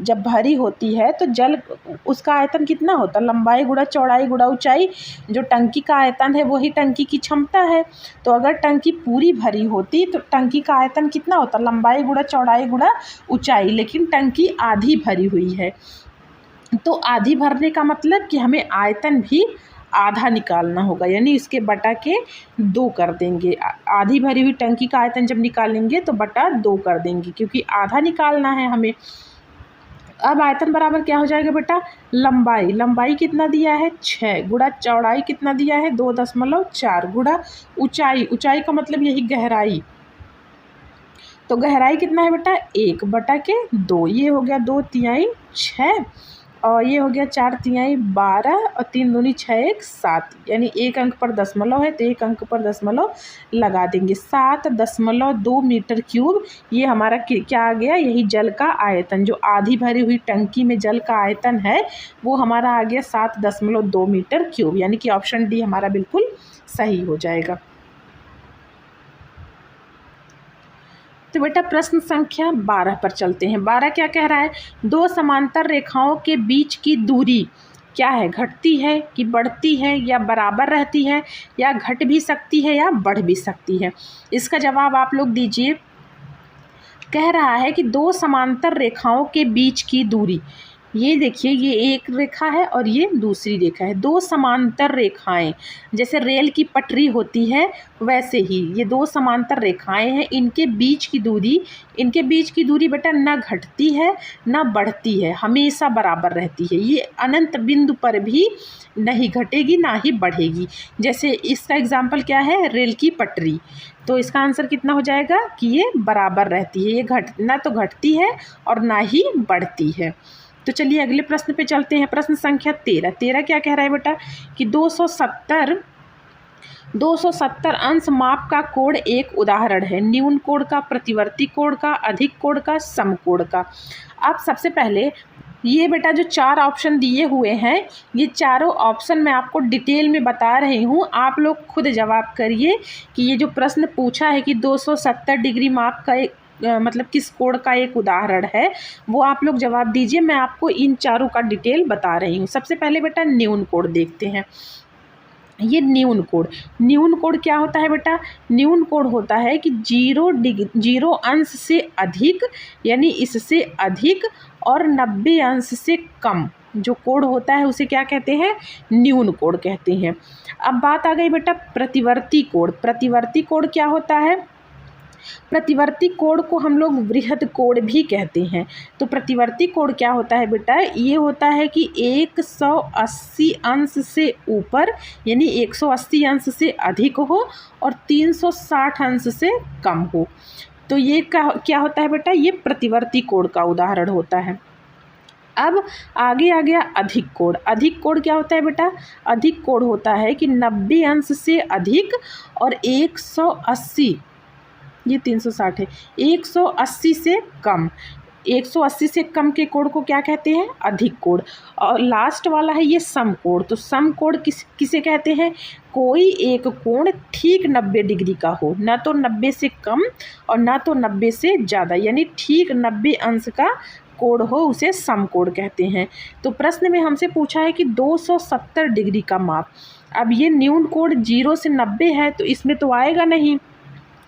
जब भरी होती है तो जल उसका आयतन कितना होता, लंबाई गुणा चौड़ाई गुणा ऊंचाई। जो टंकी का आयतन है वही टंकी की क्षमता है। तो अगर टंकी पूरी भरी होती तो टंकी का आयतन कितना होता, लंबाई गुणा चौड़ाई गुणा ऊंचाई। लेकिन टंकी आधी भरी हुई है, तो आधी भरने का मतलब कि हमें आयतन भी आधा निकालना होगा, यानी इसके बटा के 2 कर देंगे। आधी भरी हुई टंकी का आयतन जब निकालेंगे तो बटा 2 कर देंगे, क्योंकि आधा निकालना है हमें। अब आयतन बराबर क्या हो जाएगा बेटा, लंबाई, लंबाई कितना दिया है 6 गुणा चौड़ाई कितना दिया है 2.4 गुणा ऊंचाई, ऊंचाई का मतलब यही गहराई। तो गहराई कितना है बेटा 1 बटा के 2, ये हो गया 2 तिहाई 6 और ये हो गया 4 तिहाई 12 और 3 दूनी 6 1 7, यानी एक अंक पर दशमलव है तो एक अंक पर दशमलव लगा देंगे। 7.2 मीटर क्यूब ये हमारा क्या आ गया, यही जल का आयतन। जो आधी भरी हुई टंकी में जल का आयतन है वो हमारा आ गया 7.2 मीटर क्यूब, यानी कि ऑप्शन डी हमारा बिल्कुल सही हो जाएगा। तो बेटा प्रश्न संख्या 12 पर चलते हैं। 12 क्या कह रहा है, 2 समांतर रेखाओं के बीच की दूरी क्या है, घटती है कि बढ़ती है या बराबर रहती है या घट भी सकती है या बढ़ भी सकती है। इसका जवाब आप लोग दीजिए। कह रहा है कि 2 समांतर रेखाओं के बीच की दूरी, ये देखिए ये एक रेखा है और ये दूसरी रेखा है। 2 समांतर रेखाएं, जैसे रेल की पटरी होती है वैसे ही ये 2 समांतर रेखाएं हैं। इनके बीच की दूरी बेटा ना घटती है ना बढ़ती है, हमेशा बराबर रहती है। ये अनंत बिंदु पर भी नहीं घटेगी ना ही बढ़ेगी। जैसे इसका एग्जाम्पल क्या है, रेल की पटरी। तो इसका आंसर कितना हो जाएगा कि ये बराबर रहती है, ये ना तो घटती है और ना ही बढ़ती है। तो चलिए अगले प्रश्न पे चलते हैं। प्रश्न संख्या 13 क्या कह रहा है बेटा कि 270 अंश माप का कोण एक उदाहरण है। न्यून कोण का, प्रतिवर्ती कोण का, अधिक कोण का, समकोण का। अब सबसे पहले ये बेटा जो 4 ऑप्शन दिए हुए हैं, ये चारों ऑप्शन मैं आपको डिटेल में बता रही हूँ, आप लोग खुद जवाब करिए कि ये जो प्रश्न पूछा है कि 270 डिग्री माप का एक मतलब किस कोण का एक उदाहरण है, वो आप लोग जवाब दीजिए। मैं आपको इन चारों का डिटेल बता रही हूँ। सबसे पहले बेटा न्यून कोण देखते हैं। ये न्यून कोण क्या होता है बेटा, न्यून कोण होता है कि 0 अंश से अधिक, यानी इससे अधिक, और 90 अंश से कम जो कोण होता है उसे क्या कहते हैं, न्यून कोण कहते हैं। अब बात आ गई बेटा प्रतिवर्ती कोण। प्रतिवर्ती कोण क्या होता है, प्रतिवर्ती कोण को हम लोग वृहद कोण भी कहते हैं। तो प्रतिवर्ती कोण क्या होता है बेटा, ये होता है कि 180 अंश से ऊपर, यानी 180 अंश से अधिक हो और 360 अंश से कम हो। तो ये क्या होता है बेटा, ये प्रतिवर्ती कोण का उदाहरण होता है। अब आगे आ गया अधिक कोण। अधिक कोण क्या होता है बेटा, अधिक कोण होता है कि 90 अंश से अधिक और 180, ये 360 है, 180 से कम, 180 से कम के कोण को क्या कहते हैं, अधिक कोण। और लास्ट वाला है ये समकोण। तो समकोण किसे कहते हैं, कोई एक कोण ठीक 90 डिग्री का हो, ना तो 90 से कम और ना तो 90 से ज़्यादा, यानी ठीक 90 अंश का कोण हो उसे समकोण कहते हैं। तो प्रश्न में हमसे पूछा है कि 270 डिग्री का माप। अब ये न्यून कोण 0 से 90 है तो इसमें तो आएगा नहीं,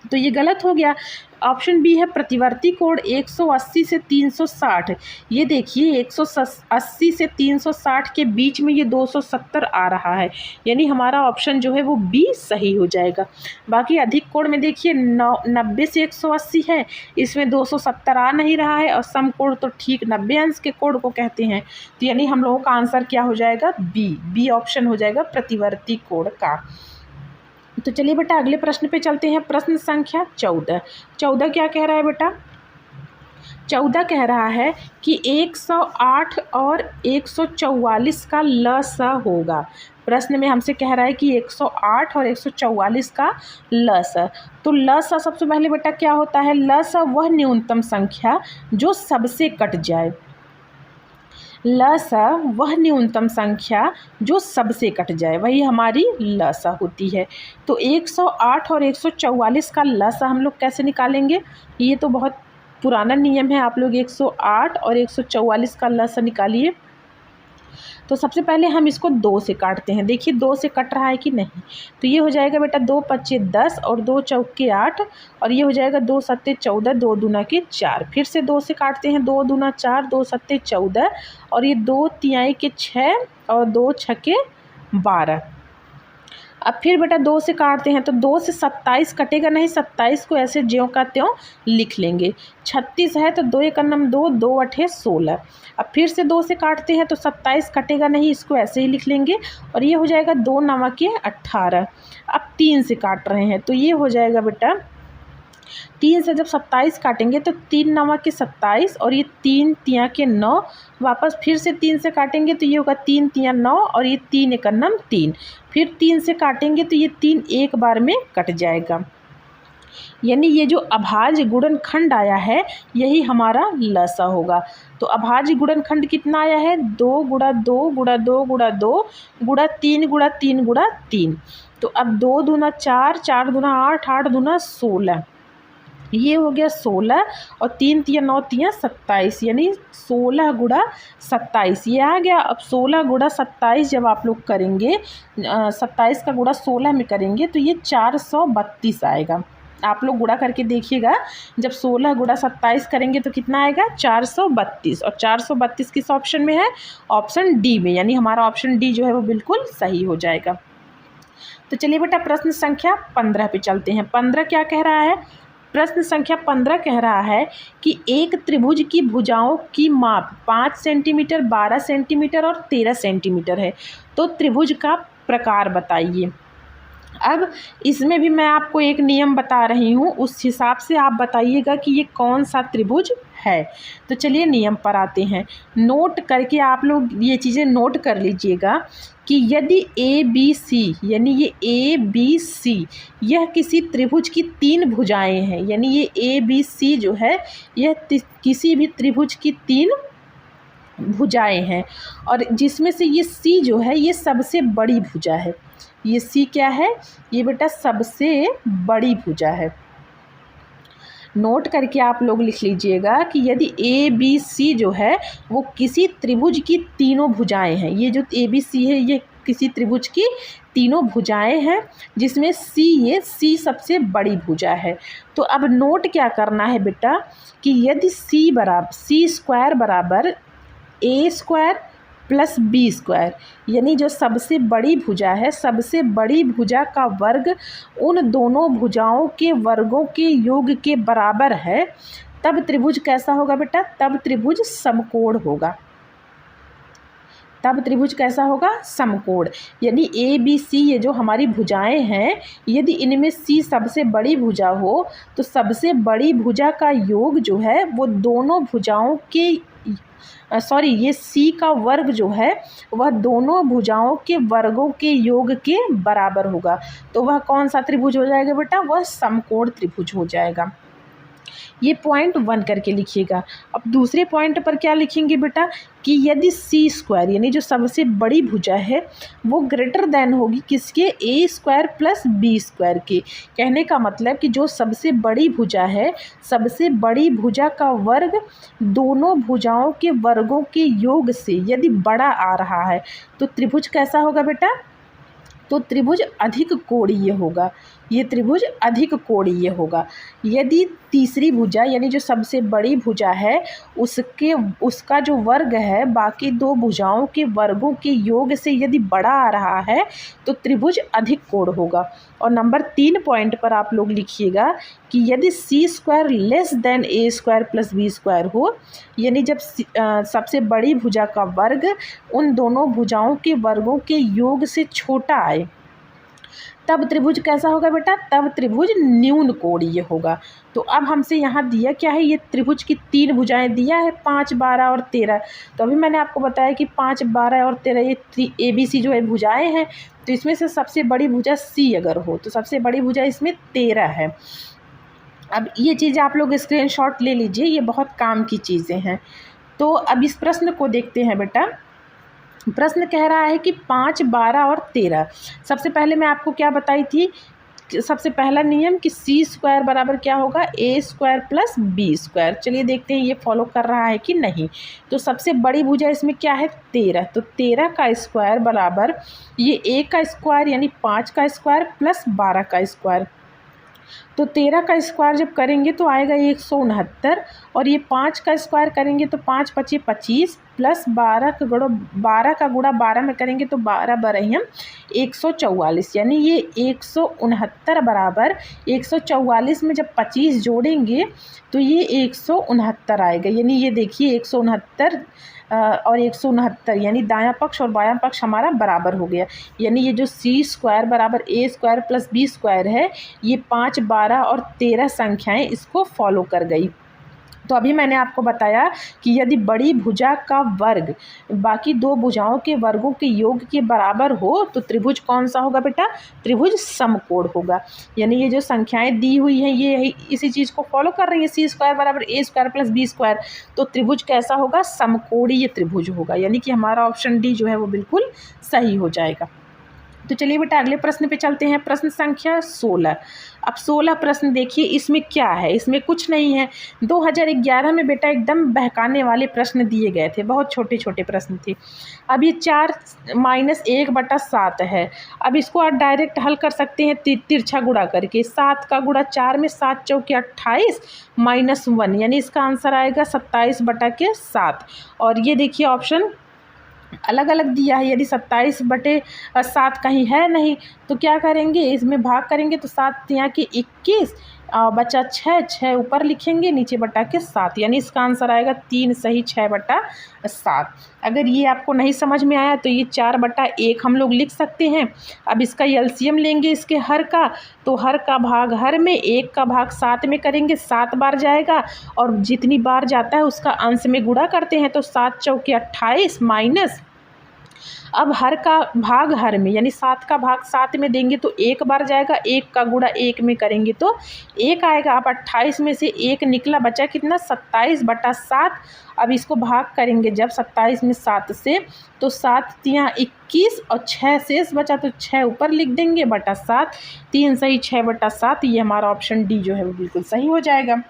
तो ये गलत हो गया। ऑप्शन बी है प्रतिवर्ती कोण 180 से 360। ये देखिए 180 से 360 के बीच में ये 270 आ रहा है, यानी हमारा ऑप्शन जो है वो बी सही हो जाएगा। बाकी अधिक कोण में देखिए 90 से 180 है, इसमें 270 आ नहीं रहा है, और समकोण तो ठीक 90 अंश के कोण को कहते हैं। तो यानी हम लोगों का आंसर क्या हो जाएगा, बी ऑप्शन हो जाएगा प्रतिवर्ती कोण का। तो चलिए बेटा अगले प्रश्न पे चलते हैं। प्रश्न संख्या 14 क्या कह रहा है बेटा 14 कह रहा है कि 108 और 144 का लस होगा। प्रश्न में हमसे कह रहा है कि 108 और 144 का लस। तो लस सबसे पहले बेटा क्या होता है? लस वह न्यूनतम संख्या जो सबसे कट जाए। लसा वह न्यूनतम संख्या जो सबसे कट जाए, वही हमारी लसा होती है। तो 108 और 144 का लसा हम लोग कैसे निकालेंगे? ये तो बहुत पुराना नियम है। आप लोग 108 और 144 का लसा निकालिए। तो सबसे पहले हम इसको 2 से काटते हैं। देखिए 2 से कट रहा है कि नहीं। तो ये हो जाएगा बेटा 2 पच्चे 10 और 2 चौके 8 और ये हो जाएगा 2 सत्ते 14, 2 दूना के 4। फिर से 2 से काटते हैं। 2 दूना 4, 2 सत्ते 14 और ये 2 तिहाई के 6 और 2 छक्के 12। अब फिर बेटा 2 से काटते हैं। तो 2 से 27 कटेगा नहीं, 27 को ऐसे ज्यों का त्यों लिख लेंगे। 36 है तो 2 एक अन्नम 2, 2 अठे 16। अब फिर से 2 से काटते हैं तो 27 कटेगा नहीं, इसको ऐसे ही लिख लेंगे और ये हो जाएगा 2 नवा के 18। अब 3 से काट रहे हैं तो ये हो जाएगा बेटा 3 से जब 27 काटेंगे तो 3 नवा के 27 और ये 3 तिया के 9। वापस फिर से 3 से काटेंगे तो ये होगा 3 तिया 9 और ये 3 एक अन्नम 3। फिर 3 से काटेंगे तो ये 3 एक बार में कट जाएगा। यानी ये जो अभाज्य गुणनखंड आया है यही हमारा लसा होगा। तो अभाज्य गुणनखंड कितना आया है? 2 गुणा 2 गुणा 2 गुणा 2 गुणा 3 गुणा 3 गुणा 3। तो अब 2 दूना 4, 4 दूना 8, 8 दूना 16। ये हो गया 16 और 3 तिया 9 तिया 27, यानी 16 गुणा 27 ये आ गया। अब 16 गुणा 27 जब आप लोग करेंगे, 27 का गुणा 16 में करेंगे तो ये 432 आएगा। आप लोग गुणा करके देखिएगा, जब 16 गुणा 27 करेंगे तो कितना आएगा? 432। और 432 किस ऑप्शन में है? ऑप्शन डी में, यानी हमारा ऑप्शन डी जो है वो बिल्कुल सही हो जाएगा। तो चलिए बेटा प्रश्न संख्या 15 पे चलते हैं। 15 क्या कह रहा है? प्रश्न संख्या 15 कह रहा है कि एक त्रिभुज की भुजाओं की माप 5 सेंटीमीटर, 12 सेंटीमीटर और 13 सेंटीमीटर है। तो त्रिभुज का प्रकार बताइए। अब इसमें भी मैं आपको एक नियम बता रही हूँ, उस हिसाब से आप बताइएगा कि ये कौन सा त्रिभुज है। तो चलिए नियम पर आते हैं। नोट करके आप लोग ये चीज़ें नोट कर लीजिएगा कि यदि ए बी सी, यानी ये ए बी सी यह किसी त्रिभुज की 3 भुजाएं हैं, यानी ये ए बी सी जो है यह किसी भी त्रिभुज की 3 भुजाएं हैं और जिसमें से ये सी जो है ये सबसे बड़ी भुजा है। ये सी क्या है? ये बेटा सबसे बड़ी भुजा है। नोट करके आप लोग लिख लीजिएगा कि यदि ए बी सी जो है वो किसी त्रिभुज की तीनों भुजाएं हैं। ये जो ए बी सी है ये किसी त्रिभुज की तीनों भुजाएं हैं, जिसमें सी सबसे बड़ी भुजा है। तो अब नोट क्या करना है बेटा कि यदि सी स्क्वायर बराबर ए स्क्वायर प्लस बी स्क्वायर, यानी जो सबसे बड़ी भुजा है, सबसे बड़ी भुजा का वर्ग उन दोनों भुजाओं के वर्गों के योग के बराबर है, तब त्रिभुज कैसा होगा बेटा? तब त्रिभुज समकोण होगा। तब त्रिभुज कैसा होगा? समकोण। यानी ए बी सी ये जो हमारी भुजाएं हैं, यदि इनमें सी सबसे बड़ी भुजा हो तो सबसे बड़ी भुजा का योग जो है वो दोनों भुजाओं के ये सी का वर्ग जो है वह दोनों भुजाओं के वर्गों के योग के बराबर होगा। तो वह कौन सा त्रिभुज हो जाएगा बेटा? वह समकोण त्रिभुज हो जाएगा। ये पॉइंट 1 करके लिखिएगा। अब दूसरे पॉइंट पर क्या लिखेंगे बेटा कि यदि सी स्क्वायर यानी जो सबसे बड़ी भुजा है वो ग्रेटर देन होगी किसके? ए स्क्वायर प्लस बी स्क्वायर के। कहने का मतलब कि जो सबसे बड़ी भुजा है, सबसे बड़ी भुजा का वर्ग दोनों भुजाओं के वर्गों के योग से यदि बड़ा आ रहा है तो त्रिभुज कैसा होगा बेटा? तो त्रिभुज अधिक कोणीय होगा। ये त्रिभुज अधिक कोणीय होगा। यदि तीसरी भुजा यानी जो सबसे बड़ी भुजा है उसका जो वर्ग है बाकी दो भुजाओं के वर्गों के योग से यदि बड़ा आ रहा है तो त्रिभुज अधिक कोण होगा। और नंबर 3 पॉइंट पर आप लोग लिखिएगा कि यदि सी स्क्वायर लेस देन ए स्क्वायर प्लस बी स्क्वायर हो, यानी जब सबसे बड़ी भुजा का वर्ग उन दोनों भुजाओं के वर्गों के योग से छोटा आए तब त्रिभुज कैसा होगा बेटा, तब त्रिभुज न्यून कोणीय होगा। तो अब हमसे यहाँ दिया क्या है, ये त्रिभुज की 3 भुजाएं दिया है, 5, 12 और 13। तो अभी मैंने आपको बताया कि 5, 12 और 13 ये ABC जो है भुजाएं हैं। तो इसमें से सबसे बड़ी भुजा C अगर हो तो सबसे बड़ी भुजा इसमें 13 है। अब ये चीज़ आप लोग स्क्रीनशॉट ले लीजिए, ये बहुत काम की चीज़ें हैं। तो अब इस प्रश्न को देखते हैं बेटा। प्रश्न कह रहा है कि 5, 12 और 13। सबसे पहले मैं आपको क्या बताई थी, सबसे पहला नियम कि C² बराबर क्या होगा, A² प्लस B²। चलिए देखते हैं ये फॉलो कर रहा है कि नहीं। तो सबसे बड़ी भुजा इसमें क्या है, 13। तो 13 का स्क्वायर बराबर ये A का स्क्वायर यानी 5 का स्क्वायर प्लस 12 का स्क्वायर। तो 13 का स्क्वायर जब करेंगे तो आएगा 169, और ये 5 का स्क्वायर करेंगे तो 5 पचे 25 प्लस 12 का गुणा 12 में करेंगे तो 12 बरहियम 144, यानी ये 169 बराबर 144 में जब 25 जोड़ेंगे तो ये 169 आएगा। यानी ये देखिए 169 और 169 यानी दायां पक्ष और बायां पक्ष हमारा बराबर हो गया। यानी ये जो C² बराबर A² प्लस B² है, ये 5, 12 और 13 संख्याएं इसको फॉलो कर गई। तो अभी मैंने आपको बताया कि यदि बड़ी भुजा का वर्ग बाकी 2 भुजाओं के वर्गों के योग के बराबर हो तो त्रिभुज कौन सा होगा बेटा, त्रिभुज समकोण होगा। यानी ये जो संख्याएं दी हुई हैं ये इसी चीज़ को फॉलो कर रही है, C² बराबर A² प्लस B²। तो त्रिभुज कैसा होगा, समकोणीय त्रिभुज होगा। यानी कि हमारा ऑप्शन डी जो है वो बिल्कुल सही हो जाएगा। तो चलिए बेटा अगले प्रश्न पे चलते हैं। प्रश्न संख्या 16। अब 16 प्रश्न देखिए, इसमें क्या है, इसमें कुछ नहीं है। 2011 में बेटा एकदम बहकाने वाले प्रश्न दिए गए थे, बहुत छोटे छोटे प्रश्न थे। अब ये 4 - 1/7 है। अब इसको आप डायरेक्ट हल कर सकते हैं तिरछा गुणा करके। 7 का गुणा 4 में 7 चौके 28 -1, यानी इसका आंसर आएगा 27/7। और ये देखिए ऑप्शन अलग अलग दिया है। यदि 27/7 कहीं है नहीं तो क्या करेंगे, इसमें भाग करेंगे तो 7 यहाँ के 21 बचा 6, 6 ऊपर लिखेंगे नीचे बटा के 7, यानी इसका आंसर आएगा 3 सही 6/7। अगर ये आपको नहीं समझ में आया तो ये 4/1 हम लोग लिख सकते हैं। अब इसका एलसीएम लेंगे इसके हर का, तो हर का भाग हर में 1 का भाग 7 में करेंगे, 7 बार जाएगा और जितनी बार जाता है उसका अंश में गुणा करते हैं तो 7 चौके 28 माइनस, अब हर का भाग हर में यानी 7 का भाग 7 में देंगे तो 1 बार जाएगा, 1 का गुणा 1 में करेंगे तो 1 आएगा। अब 28 में से 1 निकला, बचा कितना 27/7। अब इसको भाग करेंगे जब 27 में 7 से तो 7 तियाँ 21 और 6 शेष बचा तो 6 ऊपर लिख देंगे बटा 7, 3 सही 6/7। ये हमारा ऑप्शन डी जो है वो बिल्कुल सही हो जाएगा।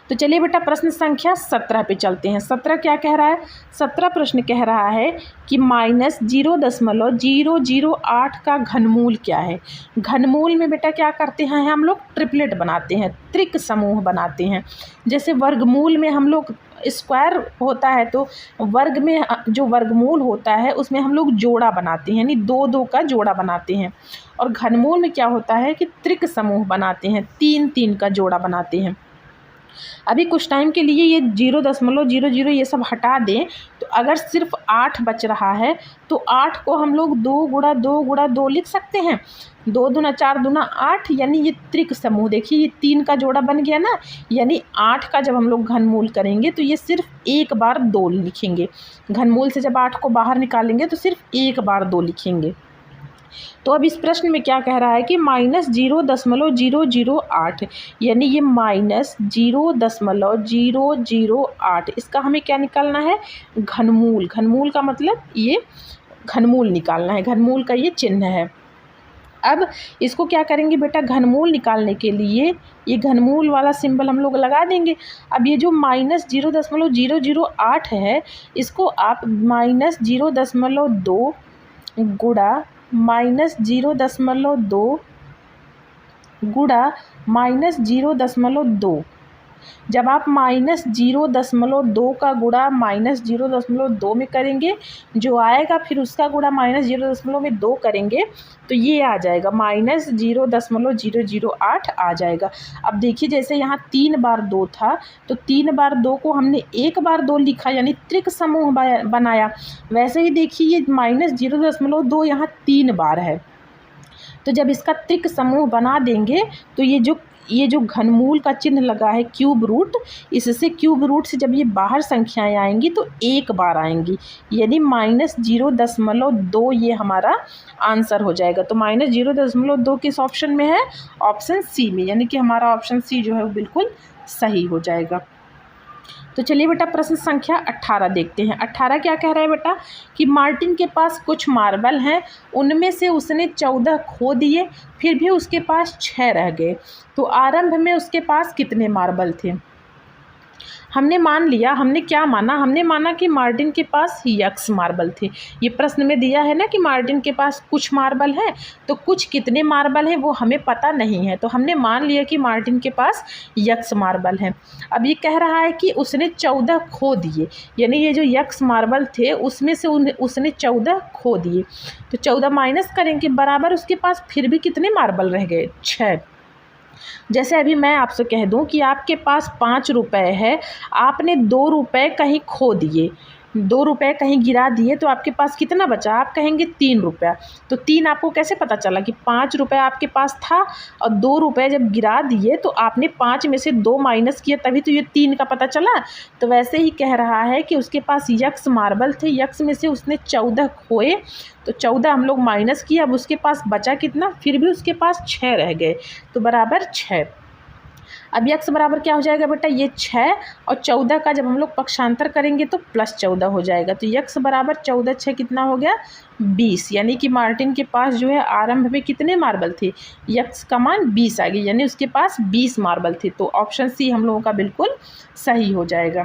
तो चलिए बेटा प्रश्न संख्या 17 पे चलते हैं। 17 क्या कह रहा है, 17 प्रश्न कह रहा है कि -0.008 का घनमूल क्या है। घनमूल में बेटा क्या करते हैं हम लोग, ट्रिपलेट बनाते हैं, त्रिक समूह बनाते हैं। जैसे वर्गमूल में हम लोग स्क्वायर होता है तो वर्ग में जो वर्गमूल होता है उसमें हम लोग जोड़ा बनाते हैं, यानी 2-2 का जोड़ा बनाते हैं। और घनमूल में क्या होता है कि त्रिक समूह बनाते हैं, 3-3 का जोड़ा बनाते हैं। अभी कुछ टाइम के लिए ये 0.00 ये सब हटा दें तो अगर सिर्फ 8 बच रहा है तो 8 को हम लोग 2 गुणा 2 गुणा 2 लिख सकते हैं। 2 दूना 4 दूना 8, यानी ये त्रिक समूह देखिए ये 3 का जोड़ा बन गया ना। यानी 8 का जब हम लोग घनमूल करेंगे तो ये सिर्फ एक बार 2 लिखेंगे। घनमूल से जब 8 को बाहर निकालेंगे तो सिर्फ एक बार 2 लिखेंगे। तो अब इस प्रश्न में क्या कह रहा है कि -0.008, यानी ये -0.008, इसका हमें क्या निकालना है, घनमूल। घनमूल का मतलब ये घनमूल निकालना है, घनमूल का ये चिन्ह है। अब इसको क्या करेंगे बेटा, घनमूल निकालने के लिए ये घनमूल वाला सिंबल हम लोग लगा देंगे। अब ये जो -0.008 है इसको आप -0.2 गुणा -0.2 गुणा -0.2, जब आप -0.2 का गुणा -0.2 में करेंगे जो आएगा फिर उसका गुणा -0.2 करेंगे तो ये आ जाएगा -0.008 आ जाएगा। अब देखिए जैसे यहाँ 3 बार 2 था तो 3 बार 2 को हमने 1 बार 2 लिखा यानी त्रिक समूह बनाया। वैसे ही देखिए ये -0.2 यहाँ 3 बार है तो जब इसका त्रिक समूह बना देंगे तो ये जो घनमूल का चिन्ह लगा है क्यूब रूट, इससे क्यूब रूट से जब ये बाहर संख्याएं आएंगी तो एक बार आएंगी, यानी -0.2 ये हमारा आंसर हो जाएगा। तो -0.2 किस ऑप्शन में है? ऑप्शन सी में, यानी कि हमारा ऑप्शन सी जो है वो बिल्कुल सही हो जाएगा। तो चलिए बेटा प्रश्न संख्या 18 देखते हैं। 18 क्या कह रहा है बेटा कि मार्टिन के पास कुछ मार्बल हैं, उनमें से उसने 14 खो दिए, फिर भी उसके पास 6 रह गए। तो आरंभ में उसके पास कितने मार्बल थे? हमने क्या माना? हमने माना कि मार्टिन के पास यक्स मार्बल थे। ये प्रश्न में दिया है ना कि मार्टिन के पास कुछ मार्बल हैं, तो कुछ कितने मार्बल हैं वो हमें पता नहीं है, तो हमने मान लिया कि मार्टिन के पास यक्स मार्बल हैं। अब ये कह रहा है कि उसने 14 खो दिए, यानी ये जो यक्स मार्बल थे उसमें से उसने 14 खो दिए। तो 14 माइनस करेंगे बराबर उसके पास फिर भी कितने मार्बल रह गए? 6। जैसे अभी मैं आपसे कह दूं कि आपके पास 5 रुपए है, आपने 2 रुपए कहीं खो दिए, 2 रुपए कहीं गिरा दिए, तो आपके पास कितना बचा? आप कहेंगे 3 रुपया। तो 3 आपको कैसे पता चला कि 5 रुपए आपके पास था और 2 रुपए जब गिरा दिए तो आपने 5 में से 2 माइनस किया, तभी तो ये 3 का पता चला। तो वैसे ही कह रहा है कि उसके पास यक्स मार्बल थे, यक्स में से उसने 14 खोए, तो 14 हम लोग माइनस किया, अब उसके पास बचा कितना? फिर भी उसके पास 6 रह गए, तो बराबर 6। अब यक्स बराबर क्या हो जाएगा बेटा? ये 6 और 14 का जब हम लोग पक्षांतर करेंगे तो +14 हो जाएगा। तो यक्स बराबर 14 6 कितना हो गया? 20। यानी कि मार्टिन के पास जो है आरंभ में कितने मार्बल थे? यक्स का मान 20 आ गई, यानी उसके पास 20 मार्बल थे। तो ऑप्शन सी हम लोगों का बिल्कुल सही हो जाएगा।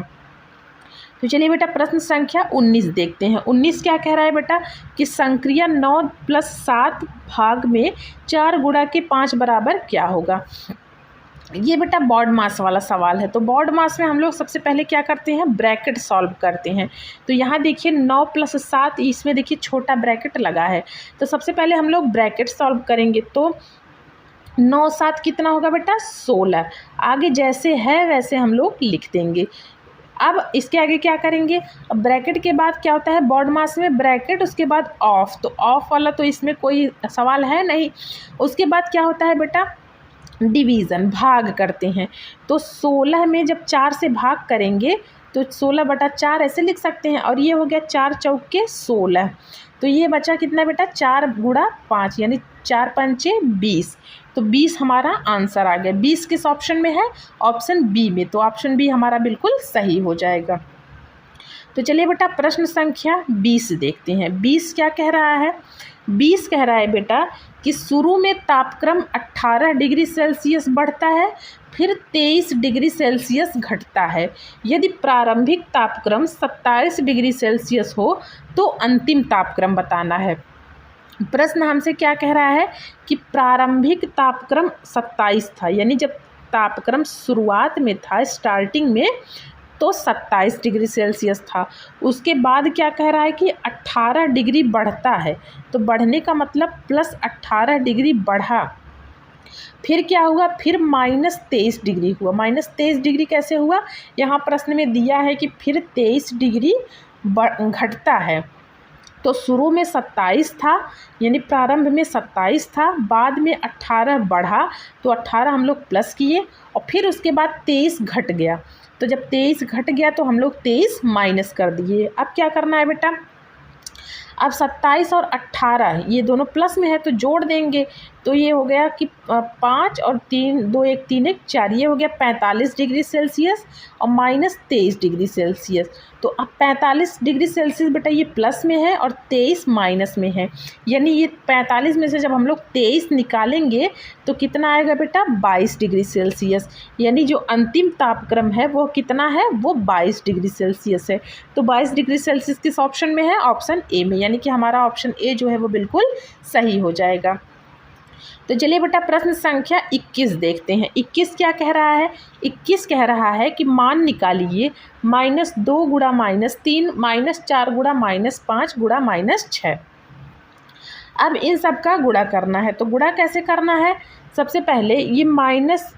तो चलिए बेटा प्रश्न संख्या 19 देखते हैं। 19 क्या कह रहा है बेटा कि संक्रिया 9 + 7 भाग में 4 गुणा के 5 बराबर क्या होगा? ये बेटा बॉड मास वाला सवाल है। तो बॉड मास में हम लोग सबसे पहले क्या करते हैं? ब्रैकेट सॉल्व करते हैं। तो यहाँ देखिए 9 + 7, इसमें देखिए छोटा ब्रैकेट लगा है, तो सबसे पहले हम लोग ब्रैकेट सॉल्व करेंगे। तो 9 7 कितना होगा बेटा? 16। आगे जैसे है वैसे हम लोग लिख देंगे। अब इसके आगे क्या करेंगे? अब ब्रैकेट के बाद क्या होता है बॉड मास में? ब्रैकेट, उसके बाद ऑफ। तो ऑफ वाला तो इसमें कोई सवाल है नहीं। उसके बाद क्या होता है बेटा? डिवीज़न, भाग करते हैं। तो 16 में जब 4 से भाग करेंगे तो 16/4 ऐसे लिख सकते हैं, और ये हो गया 4 चौके 16। तो ये बचा कितना बेटा? 4 × 5, यानी 4 पंचे 20। तो 20 हमारा आंसर आ गया। 20 किस ऑप्शन में है? ऑप्शन बी में। तो ऑप्शन बी हमारा बिल्कुल सही हो जाएगा। तो चलिए बेटा प्रश्न संख्या 20 देखते हैं। 20 क्या कह रहा है? 20 कह रहा है बेटा कि शुरू में तापक्रम 18 डिग्री सेल्सियस बढ़ता है, फिर 23 डिग्री सेल्सियस घटता है। यदि प्रारंभिक तापक्रम 27 डिग्री सेल्सियस हो तो अंतिम तापक्रम बताना है। प्रश्न हमसे क्या कह रहा है कि प्रारंभिक तापक्रम 27 था, यानी जब तापक्रम शुरुआत में था, स्टार्टिंग में, तो 27 डिग्री सेल्सियस था। उसके बाद क्या कह रहा है कि 18 डिग्री बढ़ता है, तो बढ़ने का मतलब +18 डिग्री बढ़ा। फिर क्या हुआ? फिर -23 डिग्री हुआ। -23 डिग्री कैसे हुआ? यहाँ प्रश्न में दिया है कि फिर 23 डिग्री घटता है। तो शुरू में 27 था, यानी प्रारंभ में 27 था, बाद में 18 बढ़ा, तो 18 हम लोग प्लस किए, और फिर उसके बाद 23 घट गया। तो जब 23 घट गया तो हम लोग 23 माइनस कर दिए। अब क्या करना है बेटा? अब 27 और 18 ये दोनों प्लस में है, तो जोड़ देंगे। तो ये हो गया कि 5 और 3 2 1 3 1 4, ये हो गया 45 डिग्री सेल्सियस और -23 डिग्री सेल्सियस। तो अब 45 डिग्री सेल्सियस बेटा ये प्लस में है और 23 माइनस में है, यानी ये 45 में से जब हम लोग 23 निकालेंगे तो कितना आएगा बेटा? 22 डिग्री सेल्सियस। यानी जो अंतिम तापक्रम है वो कितना है? वो 22 डिग्री सेल्सियस है। तो 22 डिग्री सेल्सियस किस ऑप्शन में है? ऑप्शन ए में, यानी कि हमारा ऑप्शन ए जो है वो बिल्कुल सही हो जाएगा। तो चलिए बेटा प्रश्न संख्या 21 देखते हैं। 21 क्या कह रहा है? 21 कह रहा है कि मान निकालिए -2 × -3 -4 × -5 × -6। अब इन सब का गुणा करना है। तो गुणा कैसे करना है? सबसे पहले ये माइनस,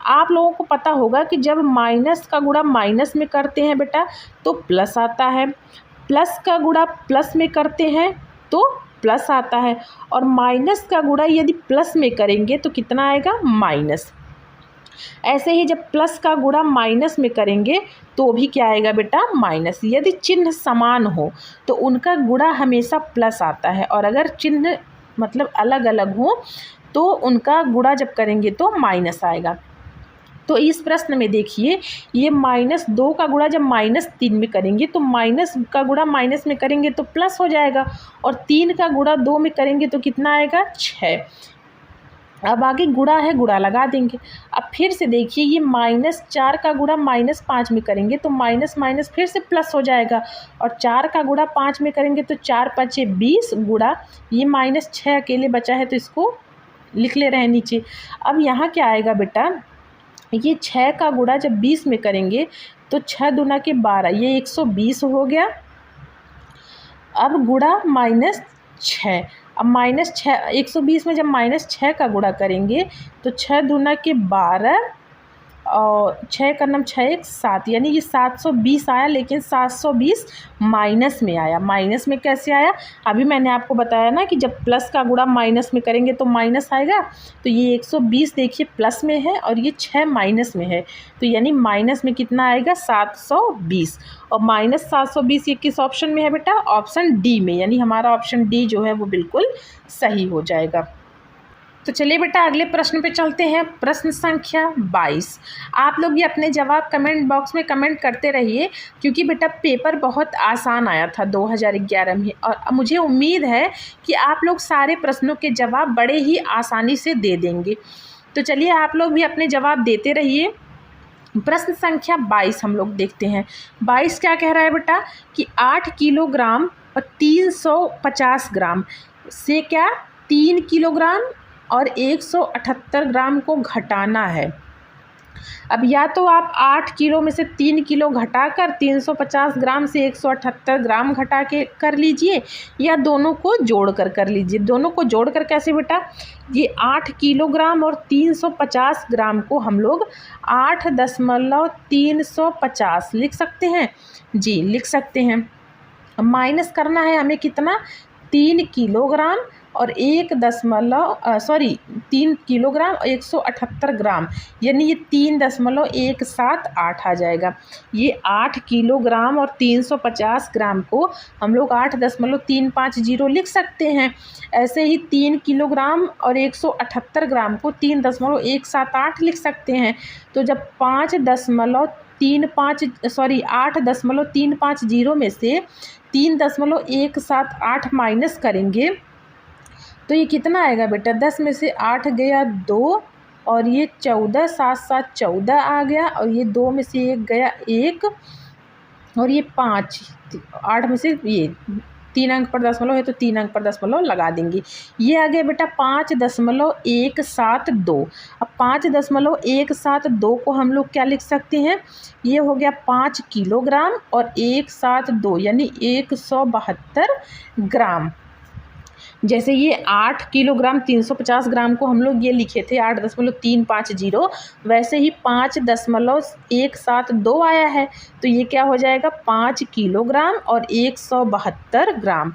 आप लोगों को पता होगा कि जब माइनस का गुणा माइनस में करते हैं बेटा तो प्लस आता है, प्लस का गुणा प्लस में करते हैं तो प्लस आता है, और माइनस का गुणा यदि प्लस में करेंगे तो कितना आएगा, माइनस। ऐसे ही जब प्लस का गुणा माइनस में करेंगे तो भी क्या आएगा बेटा, माइनस। यदि चिन्ह समान हो तो उनका गुणा हमेशा प्लस आता है, और अगर चिन्ह मतलब अलग अलग हो तो उनका गुणा जब करेंगे तो माइनस आएगा। तो इस प्रश्न में देखिए, ये -2 का गुणा जब -3 में करेंगे तो माइनस का गुणा माइनस में करेंगे तो प्लस हो जाएगा, और 3 का गुणा 2 में करेंगे तो कितना आएगा, 6। अब आगे गुणा है, गुणा लगा देंगे। अब फिर से देखिए, ये -4 का गुणा -5 में करेंगे तो माइनस माइनस फिर से प्लस हो जाएगा, और 4 का गुणा 5 में करेंगे तो 4 × 5 = 20 गुणा ये -6 अकेले बचा है तो इसको लिख ले रहे हैं नीचे। अब यहाँ क्या आएगा बेटा, ये 6 का गुणा जब 20 में करेंगे तो 6 दूना के 12, ये 120 हो गया। अब गुणा -6, अब -6 120 में जब -6 का गुणा करेंगे तो 6 दूना के 12 और 6 का 9 6 1 7, यानी ये 720 आया, लेकिन 720 माइनस में आया। माइनस में कैसे आया, अभी मैंने आपको बताया ना कि जब प्लस का गुणा माइनस में करेंगे तो माइनस आएगा। तो ये 120 देखिए प्लस में है और ये 6 माइनस में है, तो यानी माइनस में कितना आएगा, 720। और -720 ये किस ऑप्शन में है बेटा, ऑप्शन डी में, यानी हमारा ऑप्शन डी जो है वो बिल्कुल सही हो जाएगा। तो चलिए बेटा अगले प्रश्न पे चलते हैं। प्रश्न संख्या 22। आप लोग ये अपने जवाब कमेंट बॉक्स में कमेंट करते रहिए, क्योंकि बेटा पेपर बहुत आसान आया था 2011 में, और मुझे उम्मीद है कि आप लोग सारे प्रश्नों के जवाब बड़े ही आसानी से दे देंगे। तो चलिए आप लोग भी अपने जवाब देते रहिए। प्रश्न संख्या 22 हम लोग देखते हैं। 22 क्या कह रहा है बेटा कि 8 किलोग्राम और 350 ग्राम से क्या 3 किलोग्राम और 178 ग्राम को घटाना है। अब या तो आप 8 किलो में से 3 किलो घटाकर 350 ग्राम से 178 ग्राम घटा के कर लीजिए, या दोनों को जोड़कर कर लीजिए। दोनों को जोड़कर कैसे बेटा, ये 8 किलोग्राम और 350 ग्राम को हम लोग 8.350 लिख सकते हैं। जी लिख सकते हैं। माइनस करना है हमें कितना, 3 किलोग्राम और 3 किलोग्राम और 178 ग्राम, यानी ये 3.178 आ जाएगा। ये 8 किलोग्राम और 350 ग्राम को हम लोग 8.350 लिख सकते हैं। ऐसे ही 3 किलोग्राम और 178 ग्राम को 3.178 लिख सकते हैं। तो जब 8.350 में से 3.178 माइनस करेंगे तो ये कितना आएगा बेटा, 10 में से 8 गया 2, और ये 14, 7 7 14 आ गया, और ये 2 में से 1 गया 1, और ये 5, 8 में से ये 3 अंक पर दशमलव है तो 3 अंक पर दशमलव लगा देंगे। ये आ गया बेटा 5.172। अब 5.172 को हम लोग क्या लिख सकते हैं, ये हो गया 5 किलोग्राम और 172 यानी 172 ग्राम। जैसे ये 8 किलोग्राम 350 ग्राम को हम लोग ये लिखे थे 8.350, वैसे ही 5.172 आया है, तो ये क्या हो जाएगा 5 किलोग्राम और 172 ग्राम।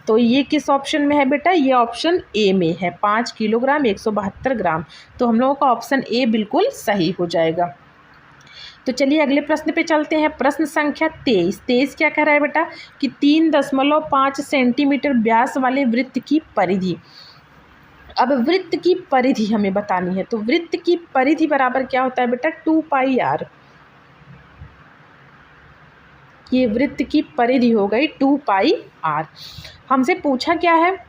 तो ये किस ऑप्शन में है बेटा, ये ऑप्शन ए में है, 5 किलोग्राम 172 ग्राम। तो हम लोगों का ऑप्शन ए बिल्कुल सही हो जाएगा। तो चलिए अगले प्रश्न पे चलते हैं। प्रश्न संख्या 23। 23 क्या कह रहा है बेटा कि 3.5 सेंटीमीटर व्यास वाले वृत्त की परिधि। अब वृत्त की परिधि हमें बतानी है, तो वृत्त की परिधि बराबर क्या होता है बेटा, 2πr। ये वृत्त की परिधि हो गई 2πr। हमसे पूछा क्या है,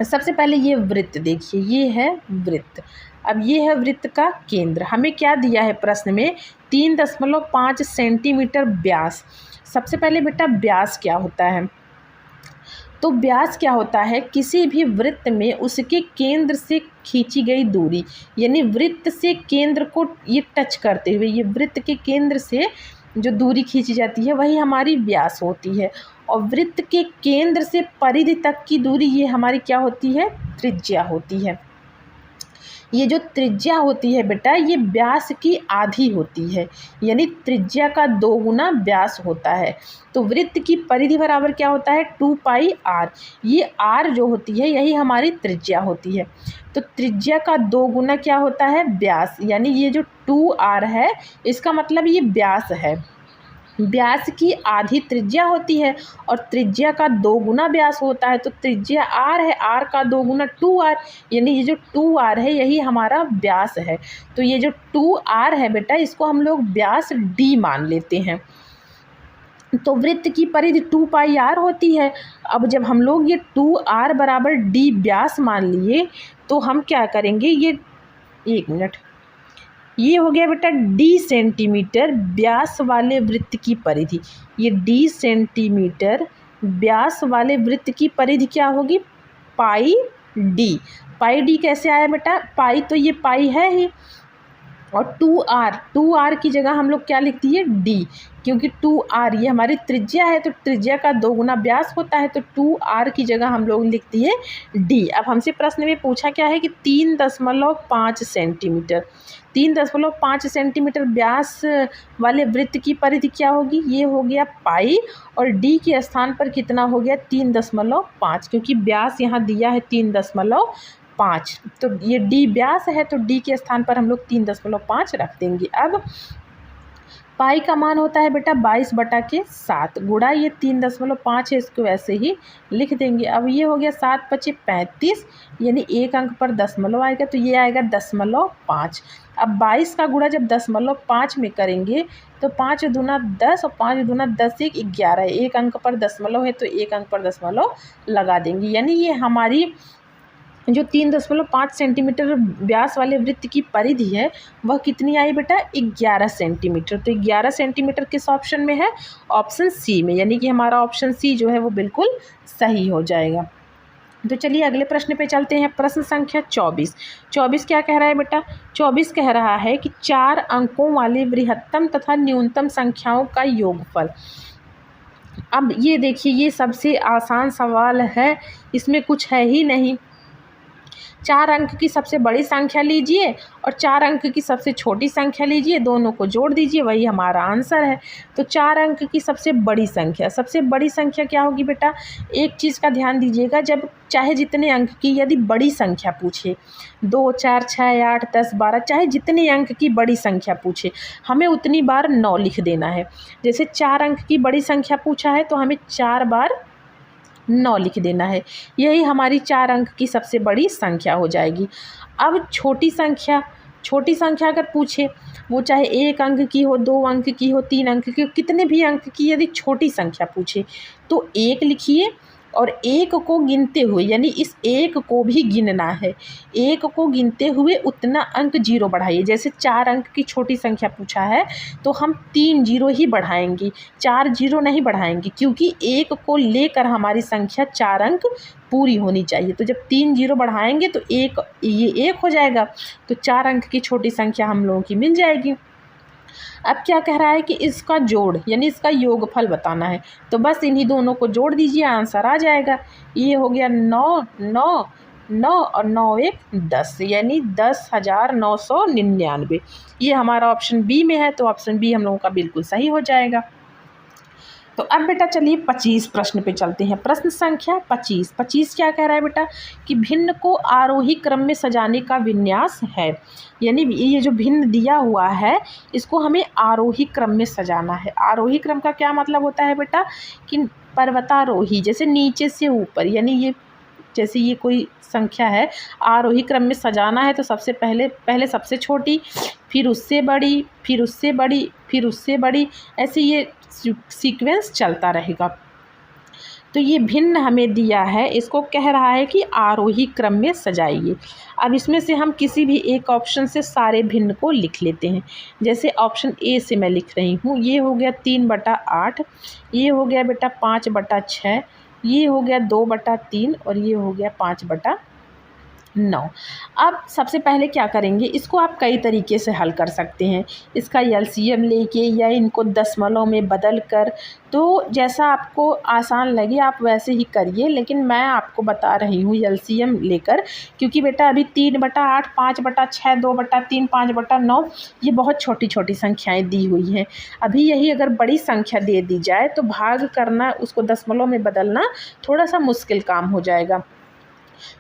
सबसे पहले ये वृत्त देखिए, ये है वृत्त। अब ये है वृत्त का केंद्र। हमें क्या दिया है प्रश्न में, 3.5 सेंटीमीटर व्यास। सबसे पहले बेटा व्यास क्या होता है, तो व्यास क्या होता है, किसी भी वृत्त में उसके केंद्र से खींची गई दूरी, यानी वृत्त से केंद्र को ये टच करते हुए ये वृत्त के केंद्र से जो दूरी खींची जाती है वही हमारी व्यास होती है। और वृत्त के केंद्र से परिधि तक की दूरी ये हमारी क्या होती है, त्रिज्या होती है। ये जो त्रिज्या होती है बेटा, ये व्यास की आधी होती है, यानी त्रिज्या का 2 गुना व्यास होता है। तो वृत्त की परिधि बराबर क्या होता है, 2πr। ये r जो होती है यही हमारी त्रिज्या होती है। तो त्रिज्या का 2 गुना क्या होता है, व्यास, यानी ये जो 2r है इसका मतलब ये व्यास है। व्यास की आधी त्रिज्या होती है और त्रिज्या का 2 गुना व्यास होता है। तो त्रिज्या r है, r का 2 गुना 2r, यानी ये जो 2r है यही हमारा व्यास है। तो ये जो 2r है बेटा, इसको हम लोग व्यास d मान लेते हैं। तो वृत्त की परिधि 2πr होती है। अब जब हम लोग ये 2r बराबर d व्यास मान लिए तो हम क्या करेंगे, ये 1 मिनट, ये हो गया बेटा d सेंटीमीटर व्यास वाले वृत्त की परिधि। ये d सेंटीमीटर व्यास वाले वृत्त की परिधि क्या होगी, पाई d। पाई d कैसे आया बेटा, पाई तो ये पाई है ही, और 2r की जगह हम लोग क्या लिख दिए, d, क्योंकि 2r ये हमारी त्रिज्या है, तो त्रिज्या का 2 गुना व्यास होता है, तो 2r की जगह हम लोग लिख दिए d। अब हमसे प्रश्न में पूछा क्या है कि 3.5 सेंटीमीटर, 3.5 सेंटीमीटर व्यास वाले वृत्त की परिधि क्या होगी, ये हो गया पाई, और d के स्थान पर कितना हो गया, 3.5, क्योंकि व्यास यहाँ दिया है 3.5, तो ये d व्यास है, तो d के स्थान पर हम लोग 3.5 रख देंगे। अब पाई का मान होता है बेटा 22/7 गुणा ये 3.5 है, इसको वैसे ही लिख देंगे। अब ये हो गया 7×5 = 35, यानी 1 अंक पर दशमलव आएगा, तो ये आएगा 0.5। अब 22 का गुणा जब 0.5 में करेंगे तो 5 दूना 10 और 5 दूना 10 1 11, 1 अंक पर दशमलव है तो 1 अंक पर दशमलव लगा देंगे, यानी ये हमारी जो 3.5 सेंटीमीटर व्यास वाले वृत्त की परिधि है वह कितनी आई बेटा, 11 सेंटीमीटर। तो 11 सेंटीमीटर किस ऑप्शन में है, ऑप्शन सी में, यानी कि हमारा ऑप्शन सी जो है वो बिल्कुल सही हो जाएगा। तो चलिए अगले प्रश्न पे चलते हैं। प्रश्न संख्या 24। 24 क्या कह रहा है बेटा, 24 कह रहा है कि 4 अंकों वाले बृहत्तम तथा न्यूनतम संख्याओं का योगफल। अब ये देखिए, ये सबसे आसान सवाल है, इसमें कुछ है ही नहीं। 4 अंक की सबसे बड़ी संख्या लीजिए और 4 अंक की सबसे छोटी संख्या लीजिए, दोनों को जोड़ दीजिए, वही हमारा आंसर है। तो 4 अंक की सबसे बड़ी संख्या क्या होगी बेटा, एक चीज़ का ध्यान दीजिएगा, जब चाहे जितने अंक की यदि बड़ी संख्या पूछे, 2 4 6 8 10 12, चाहे जितने अंक की बड़ी संख्या पूछे, हमें उतनी बार 9 लिख देना है। जैसे 4 अंक की बड़ी संख्या पूछा है तो हमें 4 बार 9 लिख देना है, यही हमारी 4 अंक की सबसे बड़ी संख्या हो जाएगी। अब छोटी संख्या अगर पूछे, वो चाहे 1 अंक की हो, 2 अंक की हो, 3 अंक की हो, कितने भी अंक की यदि छोटी संख्या पूछे तो 1 लिखिए और 1 को गिनते हुए, यानी इस 1 को भी गिनना है, 1 को गिनते हुए उतना अंक 0 बढ़ाइए। जैसे 4 अंक की छोटी संख्या पूछा है तो हम 3 0 ही बढ़ाएंगे, 4 0 नहीं बढ़ाएंगे, क्योंकि 1 को लेकर हमारी संख्या 4 अंक पूरी होनी चाहिए। तो जब 3 0 बढ़ाएंगे तो ये 1 हो जाएगा, तो 4 अंक की छोटी संख्या हम लोगों की मिल जाएगी। अब क्या कह रहा है कि इसका जोड़, यानी इसका योगफल बताना है, तो बस इन्हीं दोनों को जोड़ दीजिए, आंसर आ जाएगा। ये हो गया 9 9 9 और 9 1 10, यानी 10,999। ये हमारा ऑप्शन बी में है, तो ऑप्शन बी हम लोगों का बिल्कुल सही हो जाएगा। तो अब बेटा चलिए 25 प्रश्न पे चलते हैं। प्रश्न संख्या 25 क्या कह रहा है बेटा कि भिन्न को आरोही क्रम में सजाने का विन्यास है, यानी ये जो भिन्न दिया हुआ है इसको हमें आरोही क्रम में सजाना है। आरोही क्रम का क्या मतलब होता है बेटा कि पर्वतारोही, जैसे नीचे से ऊपर, यानी ये जैसे ये कोई संख्या है, आरोही क्रम में सजाना है तो सबसे पहले सबसे छोटी, फिर उससे बड़ी, फिर उससे बड़ी, फिर उससे बड़ी, ऐसे ये सीक्वेंस चलता रहेगा। तो ये भिन्न हमें दिया है, इसको कह रहा है कि आरोही क्रम में सजाइए। अब इसमें से हम किसी भी एक ऑप्शन से सारे भिन्न को लिख लेते हैं। जैसे ऑप्शन ए से मैं लिख रही हूँ, ये हो गया 3/8, ये हो गया बेटा 5/6, ये हो गया 2/3 और ये हो गया 5/3। 9। अब सबसे पहले क्या करेंगे, इसको आप कई तरीके से हल कर सकते हैं, इसका एलसीएम लेके या इनको दशमलव में बदल कर। तो जैसा आपको आसान लगे आप वैसे ही करिए, लेकिन मैं आपको बता रही हूँ एलसीएम लेकर, क्योंकि बेटा अभी 3/8, 5/6, 2/3, 5/9 ये बहुत छोटी छोटी संख्याएँ दी हुई हैं। अभी यही अगर बड़ी संख्या दे दी जाए तो भाग करना, उसको दशमलव में बदलना थोड़ा सा मुश्किल काम हो जाएगा।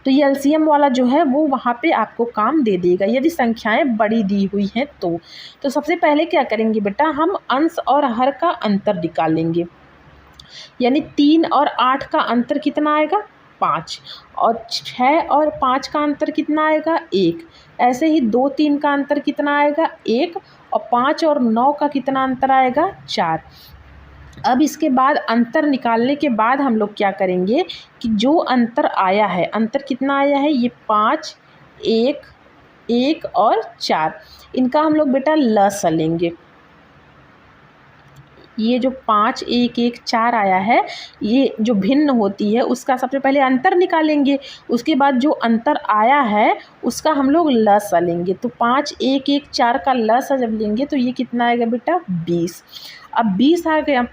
तो ये एलसीएम वाला जो है वो वहाँ पे आपको काम दे देगा यदि संख्याएं बड़ी दी हुई हैं तो सबसे पहले क्या करेंगे बेटा, हम अंश और हर का अंतर निकालेंगे। यानी 3 और 8 का अंतर कितना आएगा, 5। और 6 और 5 का अंतर कितना आएगा, 1। ऐसे ही 2, 3 का अंतर कितना आएगा, 1। और 5 और 9 का कितना अंतर आएगा, 4। अब इसके बाद अंतर निकालने के बाद हम लोग क्या करेंगे कि जो अंतर आया है, अंतर कितना आया है, ये 5, 1, 1 और 4, इनका हम लोग बेटा लसा लेंगे। ये जो 5, 1, 1, 4 आया है, ये जो भिन्न होती है उसका सबसे पहले अंतर निकालेंगे, उसके बाद जो अंतर आया है उसका हम लोग लसा लेंगे। तो 5, 1, 1, 4 का लसा जब लेंगे तो ये कितना आएगा बेटा, 20। अब 20 आ गया।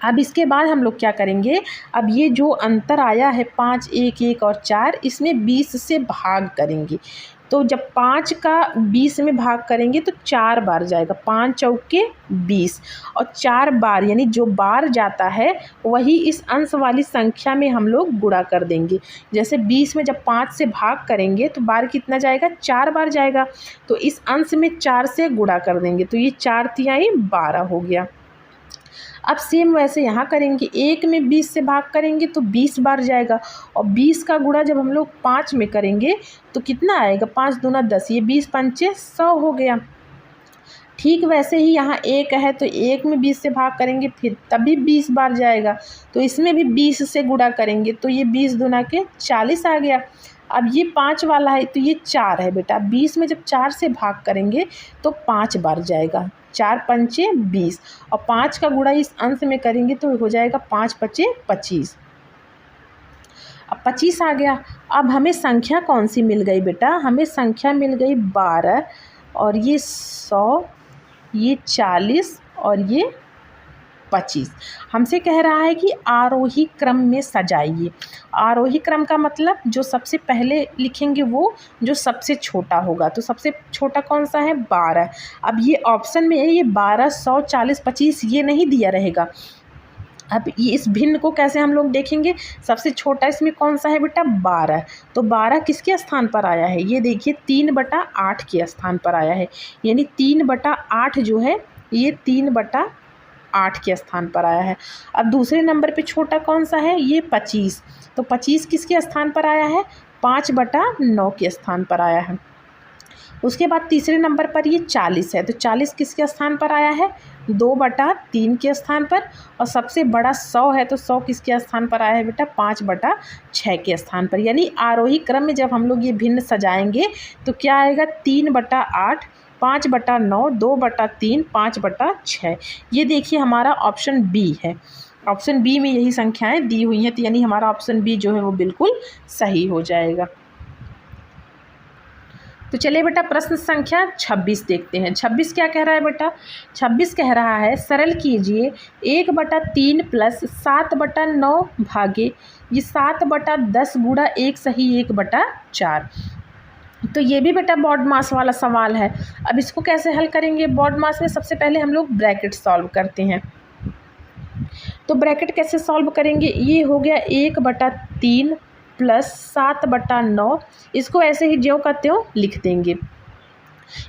अब इसके बाद हम लोग क्या करेंगे, अब ये जो अंतर आया है 5, 1, 1 और 4, इसमें 20 से भाग करेंगे। तो जब 5 का 20 में भाग करेंगे तो 4 बार जाएगा, 5 चौके 20 और 4 बार, यानी जो बार जाता है वही इस अंश वाली संख्या में हम लोग गुणा कर देंगे। जैसे 20 में जब 5 से भाग करेंगे तो बार कितना जाएगा, 4 बार जाएगा, तो इस अंश में 4 से गुणा कर देंगे, तो ये 4 तिहाई 12 हो गया। अब सेम वैसे यहाँ करेंगे, 1 में 20 से भाग करेंगे तो 20 बार जाएगा, और 20 का गुणा जब हम लोग 5 में करेंगे तो कितना आएगा, 5 दूना 10, ये 20 पंचे 100 हो गया। ठीक वैसे ही यहाँ 1 है तो 1 में 20 से भाग करेंगे फिर तभी 20 बार जाएगा, तो इसमें भी 20 से गुणा करेंगे तो ये 20 दूना के 40 आ गया। अब ये 5 वाला है तो ये 4 है बेटा, 20 में जब 4 से भाग करेंगे तो 5 बार जाएगा, 4 पंचे 20 और 5 का गुणा इस अंश में करेंगे तो हो जाएगा 5 पचे 25। अब 25 आ गया। अब हमें संख्या कौन सी मिल गई बेटा, हमें संख्या मिल गई 12, और ये 100, ये 40 और ये 25। हमसे कह रहा है कि आरोही क्रम में सजाइए। आरोही क्रम का मतलब जो सबसे पहले लिखेंगे वो जो सबसे छोटा होगा, तो सबसे छोटा कौन सा है, 12। अब ये ऑप्शन में है, ये 12, 100, 40, 25 ये नहीं दिया रहेगा। अब ये इस भिन्न को कैसे हम लोग देखेंगे, सबसे छोटा इसमें कौन सा है बेटा, 12। तो 12 किसके स्थान पर आया है, ये देखिए 3/8 के स्थान पर आया है, यानी 3/8 जो है ये 3/8 के स्थान पर आया है। अब दूसरे नंबर पे छोटा कौन सा है, ये 25। तो 25 किसके स्थान पर आया है, 5/9 के स्थान पर आया है। उसके बाद तीसरे नंबर पर ये 40 है, तो 40 किसके स्थान पर आया है, 2/3 के स्थान पर। और सबसे बड़ा 100 है, तो 100 किसके स्थान पर आया है बेटा, 5/6 के स्थान पर। यानी आरोही क्रम में जब हम लोग ये भिन्न सजाएंगे तो क्या आएगा, 3/8, 5/9, 2/3, 5/6। ये देखिए हमारा ऑप्शन बी है। ऑप्शन बी में यही संख्याएं दी हुई हैं, तो यानी हमारा ऑप्शन बी जो है वो बिल्कुल सही हो जाएगा। तो चलिए बेटा प्रश्न संख्या 26 देखते हैं। 26 क्या कह रहा है बेटा, 26 कह रहा है सरल कीजिए 1/3 प्लस 7/9 भागे ये 7/10 गुणा 1 सही 1/4। तो ये भी बेटा बॉड मास वाला सवाल है। अब इसको कैसे हल करेंगे, बॉड मास में सबसे पहले हम लोग ब्रैकेट सॉल्व करते हैं। तो ब्रैकेट कैसे सॉल्व करेंगे, ये हो गया 1/3 प्लस 7/9, इसको ऐसे ही ज्यों का त्यों लिख देंगे।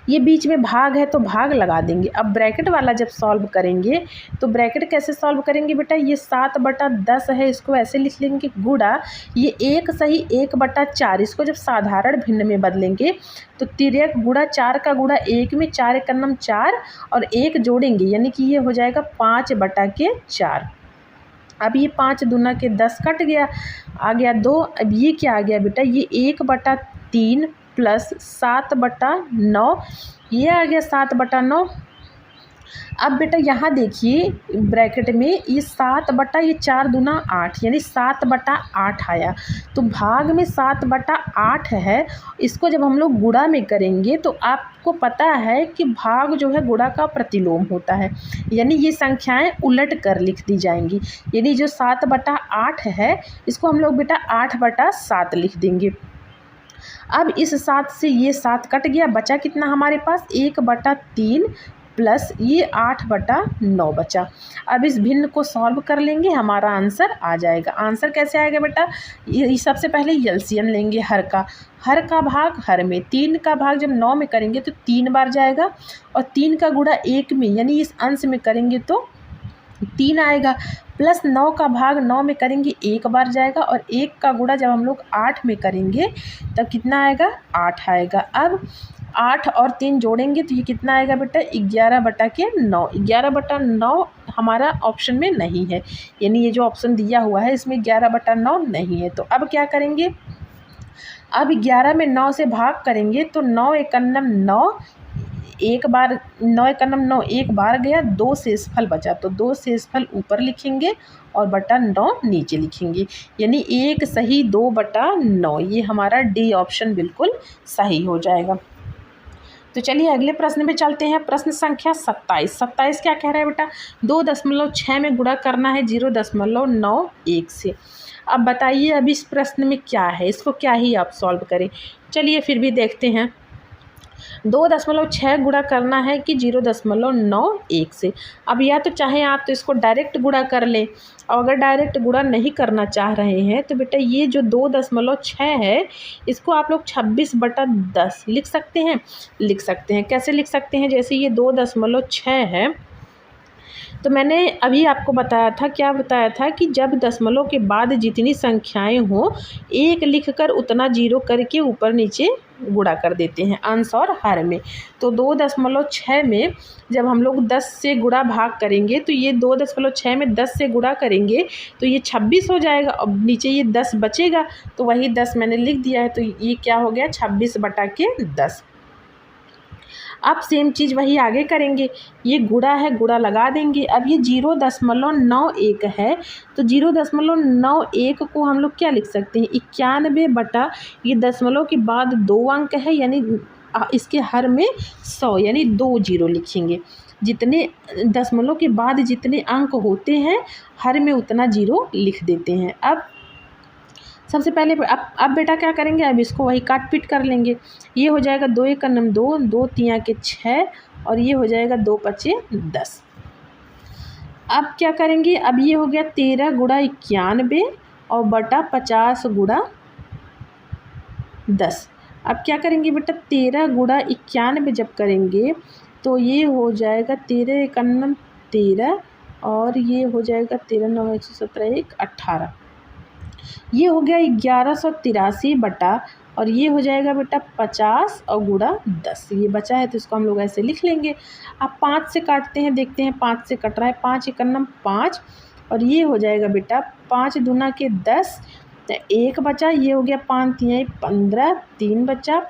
ये बीच में भाग है तो भाग लगा देंगे। अब ब्रैकेट वाला जब सॉल्व करेंगे तो ब्रैकेट कैसे सॉल्व करेंगे बेटा, ये 7/10 है, इसको ऐसे लिख लेंगे गुणा ये 1 सही 1/4, इसको जब साधारण भिन्न में बदलेंगे तो 3 गुणा 4 का गुणा 1 में 4 1 नम 4 और 1 जोड़ेंगे, यानी कि ये हो जाएगा 5/4। अब ये 5 दूना के 10 कट गया, आ गया 2। अब ये क्या आ गया बेटा, ये 1/3 प्लस 7/9, ये आ गया 7/9। अब बेटा यहाँ देखिए ब्रैकेट में ये 7 बटा ये 4 दूना 8 यानी 7 बटा 8 आया। तो भाग में 7 बटा 8 है, इसको जब हम लोग गुणा में करेंगे तो आपको पता है कि भाग जो है गुणा का प्रतिलोम होता है, यानी ये संख्याएं उलट कर लिख दी जाएंगी। यानी जो 7 बटा 8 है इसको हम लोग बेटा 8 बटा 7 लिख देंगे। अब इस 7 से ये 7 कट गया, बचा कितना हमारे पास 1 बटा 3 प्लस ये 8 बटा 9 बचा। अब इस भिन्न को सॉल्व कर लेंगे, हमारा आंसर आ जाएगा। आंसर कैसे आएगा बेटा, ये सबसे पहले एलसीएम लेंगे हर का भाग हर में। 3 का भाग जब 9 में करेंगे तो 3 बार जाएगा, और 3 का गुणा 1 में यानी इस अंश में करेंगे तो 3 आएगा, प्लस 9 का भाग 9 में करेंगे 1 बार जाएगा, और 1 का गुणा जब हम लोग 8 में करेंगे तब कितना आएगा 8 आएगा। अब 8 और 3 जोड़ेंगे तो ये कितना आएगा बेटा 11 बटा के 9। 11 बटा 9 हमारा ऑप्शन में नहीं है, यानी ये जो ऑप्शन दिया हुआ है इसमें 11 बटा 9 नहीं है। तो अब क्या करेंगे, अब 11 में 9 से भाग करेंगे तो 9 एकन्नम 9, एक बार 9 एकन्नम 9 एक बार गया, 2 शेषफल बचा तो 2 शेषफल ऊपर लिखेंगे और बटा 9 नीचे लिखेंगे, यानी 1 सही 2 बटा 9। ये हमारा डी ऑप्शन बिल्कुल सही हो जाएगा। तो चलिए अगले प्रश्न पे चलते हैं। प्रश्न संख्या 27। 27 क्या कह रहा है बेटा, 2.6 में गुणा करना है 0.91 से। अब बताइए अब इस प्रश्न में क्या है, इसको क्या ही आप सॉल्व करें। चलिए फिर भी देखते हैं। 2.6 गुणा करना है कि 0.91 से। अब या तो चाहे आप तो इसको डायरेक्ट गुणा कर लें, और अगर डायरेक्ट गुणा नहीं करना चाह रहे हैं तो बेटा ये जो 2.6 है इसको आप लोग 26/10 लिख सकते हैं। कैसे लिख सकते हैं, जैसे ये 2.6 है तो मैंने अभी आपको बताया था, क्या बताया था कि जब दशमलव के बाद जितनी संख्याएं हों एक लिखकर उतना जीरो करके ऊपर नीचे गुणा कर देते हैं अंश और हर में। तो 2.6 में जब हम लोग 10 से गुणा भाग करेंगे तो ये 2.6 में 10 से गुणा करेंगे तो ये 26 हो जाएगा, और नीचे ये 10 बचेगा तो वही 10 मैंने लिख दिया है। तो ये क्या हो गया 26/10। अब सेम चीज़ वही आगे करेंगे, ये गुणा है गुणा लगा देंगे। अब ये 0.91 है तो 0.91 को हम लोग क्या लिख सकते हैं 91 बटा ये दशमलव के बाद 2 अंक है यानी इसके हर में 100 यानी 2 जीरो लिखेंगे। जितने दशमलव के बाद जितने अंक होते हैं हर में उतना जीरो लिख देते हैं। अब सबसे पहले अब बेटा क्या करेंगे, अब इसको वही काट पीट कर लेंगे। ये हो जाएगा 2 एकन्नम 2, 2 तिया के 6 और ये हो जाएगा 2 पचे 10। अब क्या करेंगे, अब ये हो गया 13 गुणा 91 और बटा 50 गुणा 10। अब क्या करेंगे बेटा 13 गुणा 91 जब करेंगे तो ये हो जाएगा 13 एकन्नम 13 और ये हो जाएगा 13 9 117 1 18। ये हो गया 1183 बटा और ये हो जाएगा बेटा 50 और गुणा 10। ये बचा है तो इसको हम लोग ऐसे लिख लेंगे। अब 5 से काटते हैं, देखते हैं 5 से कट रहा है। 5 एकन्नम 5 और ये हो जाएगा बेटा 5 दूना के 10, 1 बचा। ये हो गया 5 तिया 15, 3 बचा,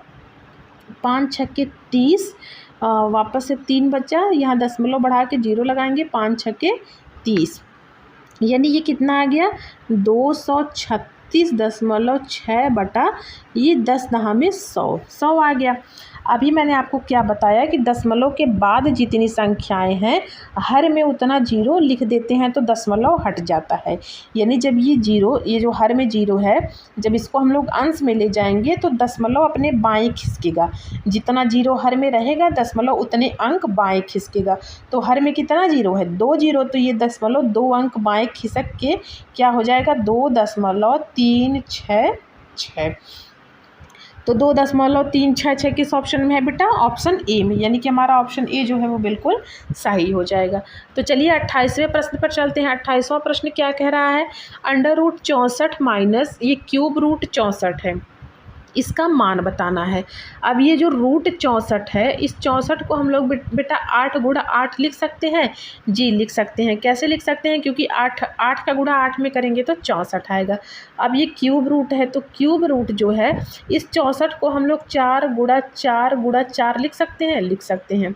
5 छक्के 30, वापस से 3 बचा। यहाँ दशमलव बढ़ा के 0 लगाएंगे, 5 छक्के 30 यानी ये कितना आ गया 236.6 बटा ये 10 दहा में 100 आ गया। अभी मैंने आपको क्या बताया कि दशमलव के बाद जितनी संख्याएं हैं हर में उतना जीरो लिख देते हैं तो दशमलव हट जाता है। यानी जब ये जीरो, ये जो हर में जीरो है, जब इसको हम लोग अंश में ले जाएंगे तो दशमलव अपने बाएं खिसकेगा। जितना जीरो हर में रहेगा दशमलव उतने अंक बाएं खिसकेगा। तो हर में कितना जीरो है 2 जीरो, तो ये दशमलव 2 अंक बाएं खिसक के क्या हो जाएगा 2.366। तो 2.366 किस ऑप्शन में है बेटा, ऑप्शन ए में, यानी कि हमारा ऑप्शन ए जो है वो बिल्कुल सही हो जाएगा। तो चलिए 28वें प्रश्न पर चलते हैं। 28वां प्रश्न क्या कह रहा है, √64 माइनस ये क्यूब रूट 64 है, इसका मान बताना है। अब ये जो √64 है इस 64 को हम लोग बेटा 8 गुणा 8 लिख सकते हैं। जी लिख सकते हैं। कैसे लिख सकते हैं, क्योंकि 8 का गुणा 8 में करेंगे तो 64 आएगा। अब ये क्यूब रूट है तो क्यूब रूट जो है इस 64 को हम लोग 4 गुणा 4 लिख सकते हैं।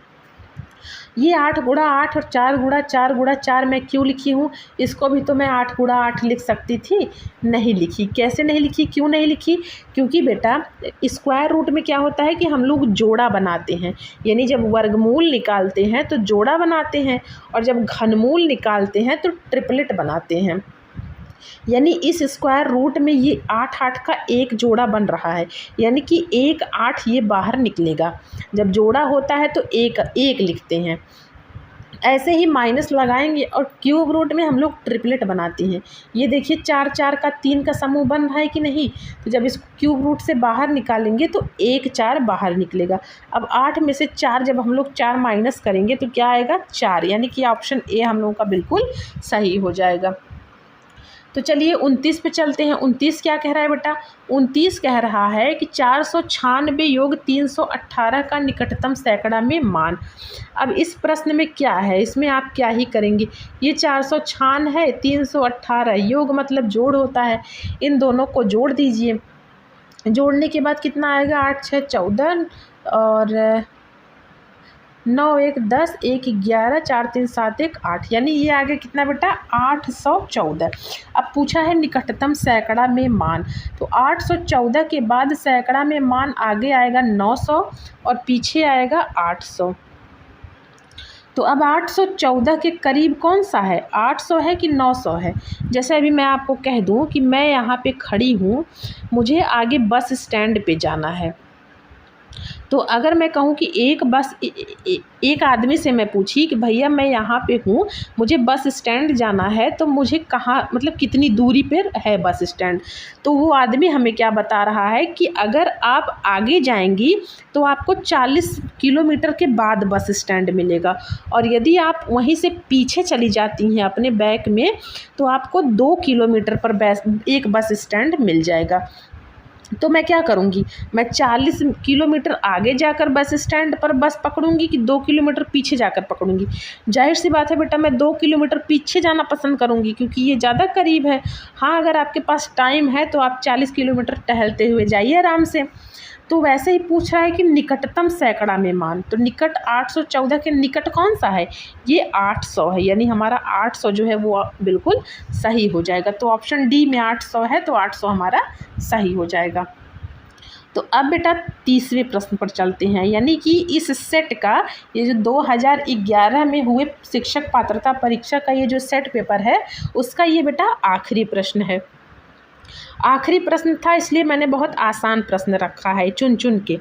ये 8 गुणा 8 और 4 गुणा 4 गुणा 4 मैं क्यों लिखी हूँ? इसको भी तो मैं 8 गुणा 8 लिख सकती थी, नहीं लिखी। कैसे नहीं लिखी, क्यों नहीं लिखी? क्योंकि बेटा स्क्वायर रूट में क्या होता है कि हम लोग जोड़ा बनाते हैं, यानी जब वर्गमूल निकालते हैं तो जोड़ा बनाते हैं, और जब घनमूल निकालते हैं तो ट्रिपलेट बनाते हैं। यानी इस स्क्वायर रूट में ये 8 8 का एक जोड़ा बन रहा है, यानी कि 1 8 ये बाहर निकलेगा। जब जोड़ा होता है तो एक एक लिखते हैं। ऐसे ही माइनस लगाएंगे और क्यूब रूट में हम लोग ट्रिपलेट बनाते हैं। ये देखिए 4 4 का 3 का समूह बन रहा है कि नहीं? तो जब इस क्यूब रूट से बाहर निकालेंगे तो 1 4 बाहर निकलेगा। अब 8 में से 4 जब हम लोग 4 माइनस करेंगे तो क्या आएगा? 4, यानी कि ऑप्शन ए हम लोगों का बिल्कुल सही हो जाएगा। तो चलिए 29 पे चलते हैं। 29 क्या कह रहा है बेटा? 29 कह रहा है कि 496 योग 318 का निकटतम सैकड़ा में मान। अब इस प्रश्न में क्या है, इसमें आप क्या ही करेंगे? ये 496 है, 318 योग मतलब जोड़ होता है, इन दोनों को जोड़ दीजिए। जोड़ने के बाद कितना आएगा? 8 6 14 और 9 1 10 1 11 4 3 7 1 8, यानी ये आ गया कितना बेटा? 814। अब पूछा है निकटतम सैकड़ा में मान, तो 814 के बाद सैकड़ा में मान आगे आएगा 900 और पीछे आएगा 800। तो अब 814 के करीब कौन सा है? 800 है कि 900 है? जैसे अभी मैं आपको कह दूं कि मैं यहाँ पे खड़ी हूँ, मुझे आगे बस स्टैंड पे जाना है, तो अगर मैं कहूँ कि एक आदमी से मैं पूछी कि भैया मैं यहाँ पे हूँ, मुझे बस स्टैंड जाना है, तो मुझे कहाँ, मतलब कितनी दूरी पर है बस स्टैंड? तो वो आदमी हमें क्या बता रहा है कि अगर आप आगे जाएंगी तो आपको 40 किलोमीटर के बाद बस स्टैंड मिलेगा, और यदि आप वहीं से पीछे चली जाती हैं अपने बैक में तो आपको 2 किलोमीटर पर एक बस स्टैंड मिल जाएगा। तो मैं क्या करूँगी? मैं 40 किलोमीटर आगे जाकर बस स्टैंड पर बस पकड़ूंगी कि 2 किलोमीटर पीछे जाकर पकड़ूंगी? जाहिर सी बात है बेटा, मैं 2 किलोमीटर पीछे जाना पसंद करूँगी, क्योंकि ये ज़्यादा करीब है। हाँ, अगर आपके पास टाइम है तो आप 40 किलोमीटर टहलते हुए जाइए आराम से। तो वैसे ही पूछ रहा है कि निकटतम सैकड़ा में मान, तो निकट 814 के निकट कौन सा है? ये 800 है, यानी हमारा 800 जो है वो बिल्कुल सही हो जाएगा। तो ऑप्शन डी में 800 है, तो 800 हमारा सही हो जाएगा। तो अब बेटा 30वें प्रश्न पर चलते हैं, यानी कि इस सेट का, ये जो 2011 में हुए शिक्षक पात्रता परीक्षा का ये जो सेट पेपर है, उसका ये बेटा आखिरी प्रश्न है। आखिरी प्रश्न था, इसलिए मैंने बहुत आसान प्रश्न रखा है चुन चुन के।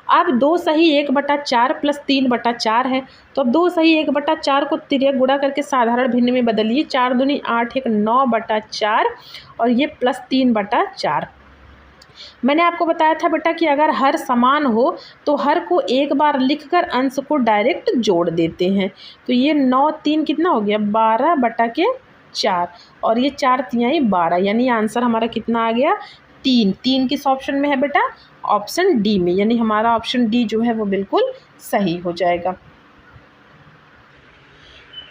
अब 2 सही 1/4 प्लस 3/4 है, तो अब 2 सही 1/4 को तिर्यक गुणा करके साधारण भिन्न में बदलिए। 4 दूनी 8 1 9/4 और ये प्लस 3/4। मैंने आपको बताया था बेटा कि अगर हर समान हो तो हर को एक बार लिखकर अंश को डायरेक्ट जोड़ देते हैं। तो ये 9 3 कितना हो गया? 12/4, और ये 4 तिहाई 12, यानी आंसर हमारा कितना आ गया? 3। 3 किस ऑप्शन में है बेटा? ऑप्शन डी में, यानी हमारा ऑप्शन डी जो है वो बिल्कुल सही हो जाएगा।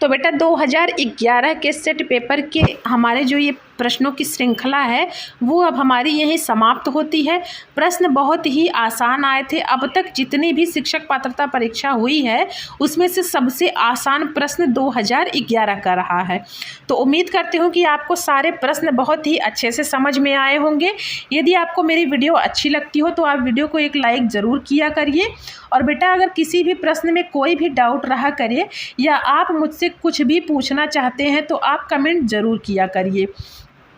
तो बेटा 2011 के सेट पेपर के हमारे जो ये प्रश्नों की श्रृंखला है वो अब हमारी यहीं समाप्त होती है। प्रश्न बहुत ही आसान आए थे। अब तक जितनी भी शिक्षक पात्रता परीक्षा हुई है उसमें से सबसे आसान प्रश्न 2011 का रहा है। तो उम्मीद करती हूँ कि आपको सारे प्रश्न बहुत ही अच्छे से समझ में आए होंगे। यदि आपको मेरी वीडियो अच्छी लगती हो तो आप वीडियो को एक लाइक ज़रूर किया करिए। और बेटा अगर किसी भी प्रश्न में कोई भी डाउट रहा करे या आप मुझसे कुछ भी पूछना चाहते हैं तो आप कमेंट ज़रूर किया करिए।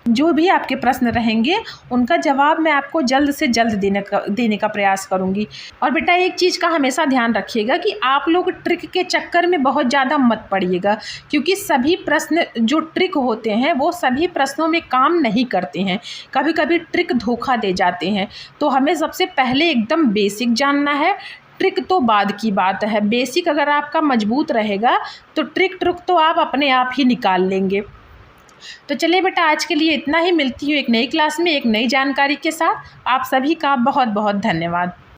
जो भी आपके प्रश्न रहेंगे उनका जवाब मैं आपको जल्द से जल्द देने का प्रयास करूंगी। और बेटा एक चीज़ का हमेशा ध्यान रखिएगा कि आप लोग ट्रिक के चक्कर में बहुत ज़्यादा मत पड़िएगा, क्योंकि सभी प्रश्न जो ट्रिक होते हैं वो सभी प्रश्नों में काम नहीं करते हैं। कभी कभी ट्रिक धोखा दे जाते हैं। तो हमें सबसे पहले एकदम बेसिक जानना है, ट्रिक तो बाद की बात है। बेसिक अगर आपका मजबूत रहेगा तो ट्रिक तो आप अपने आप ही निकाल लेंगे। तो चलिए बेटा आज के लिए इतना ही। मिलती हूँ एक नई क्लास में एक नई जानकारी के साथ। आप सभी का बहुत बहुत धन्यवाद।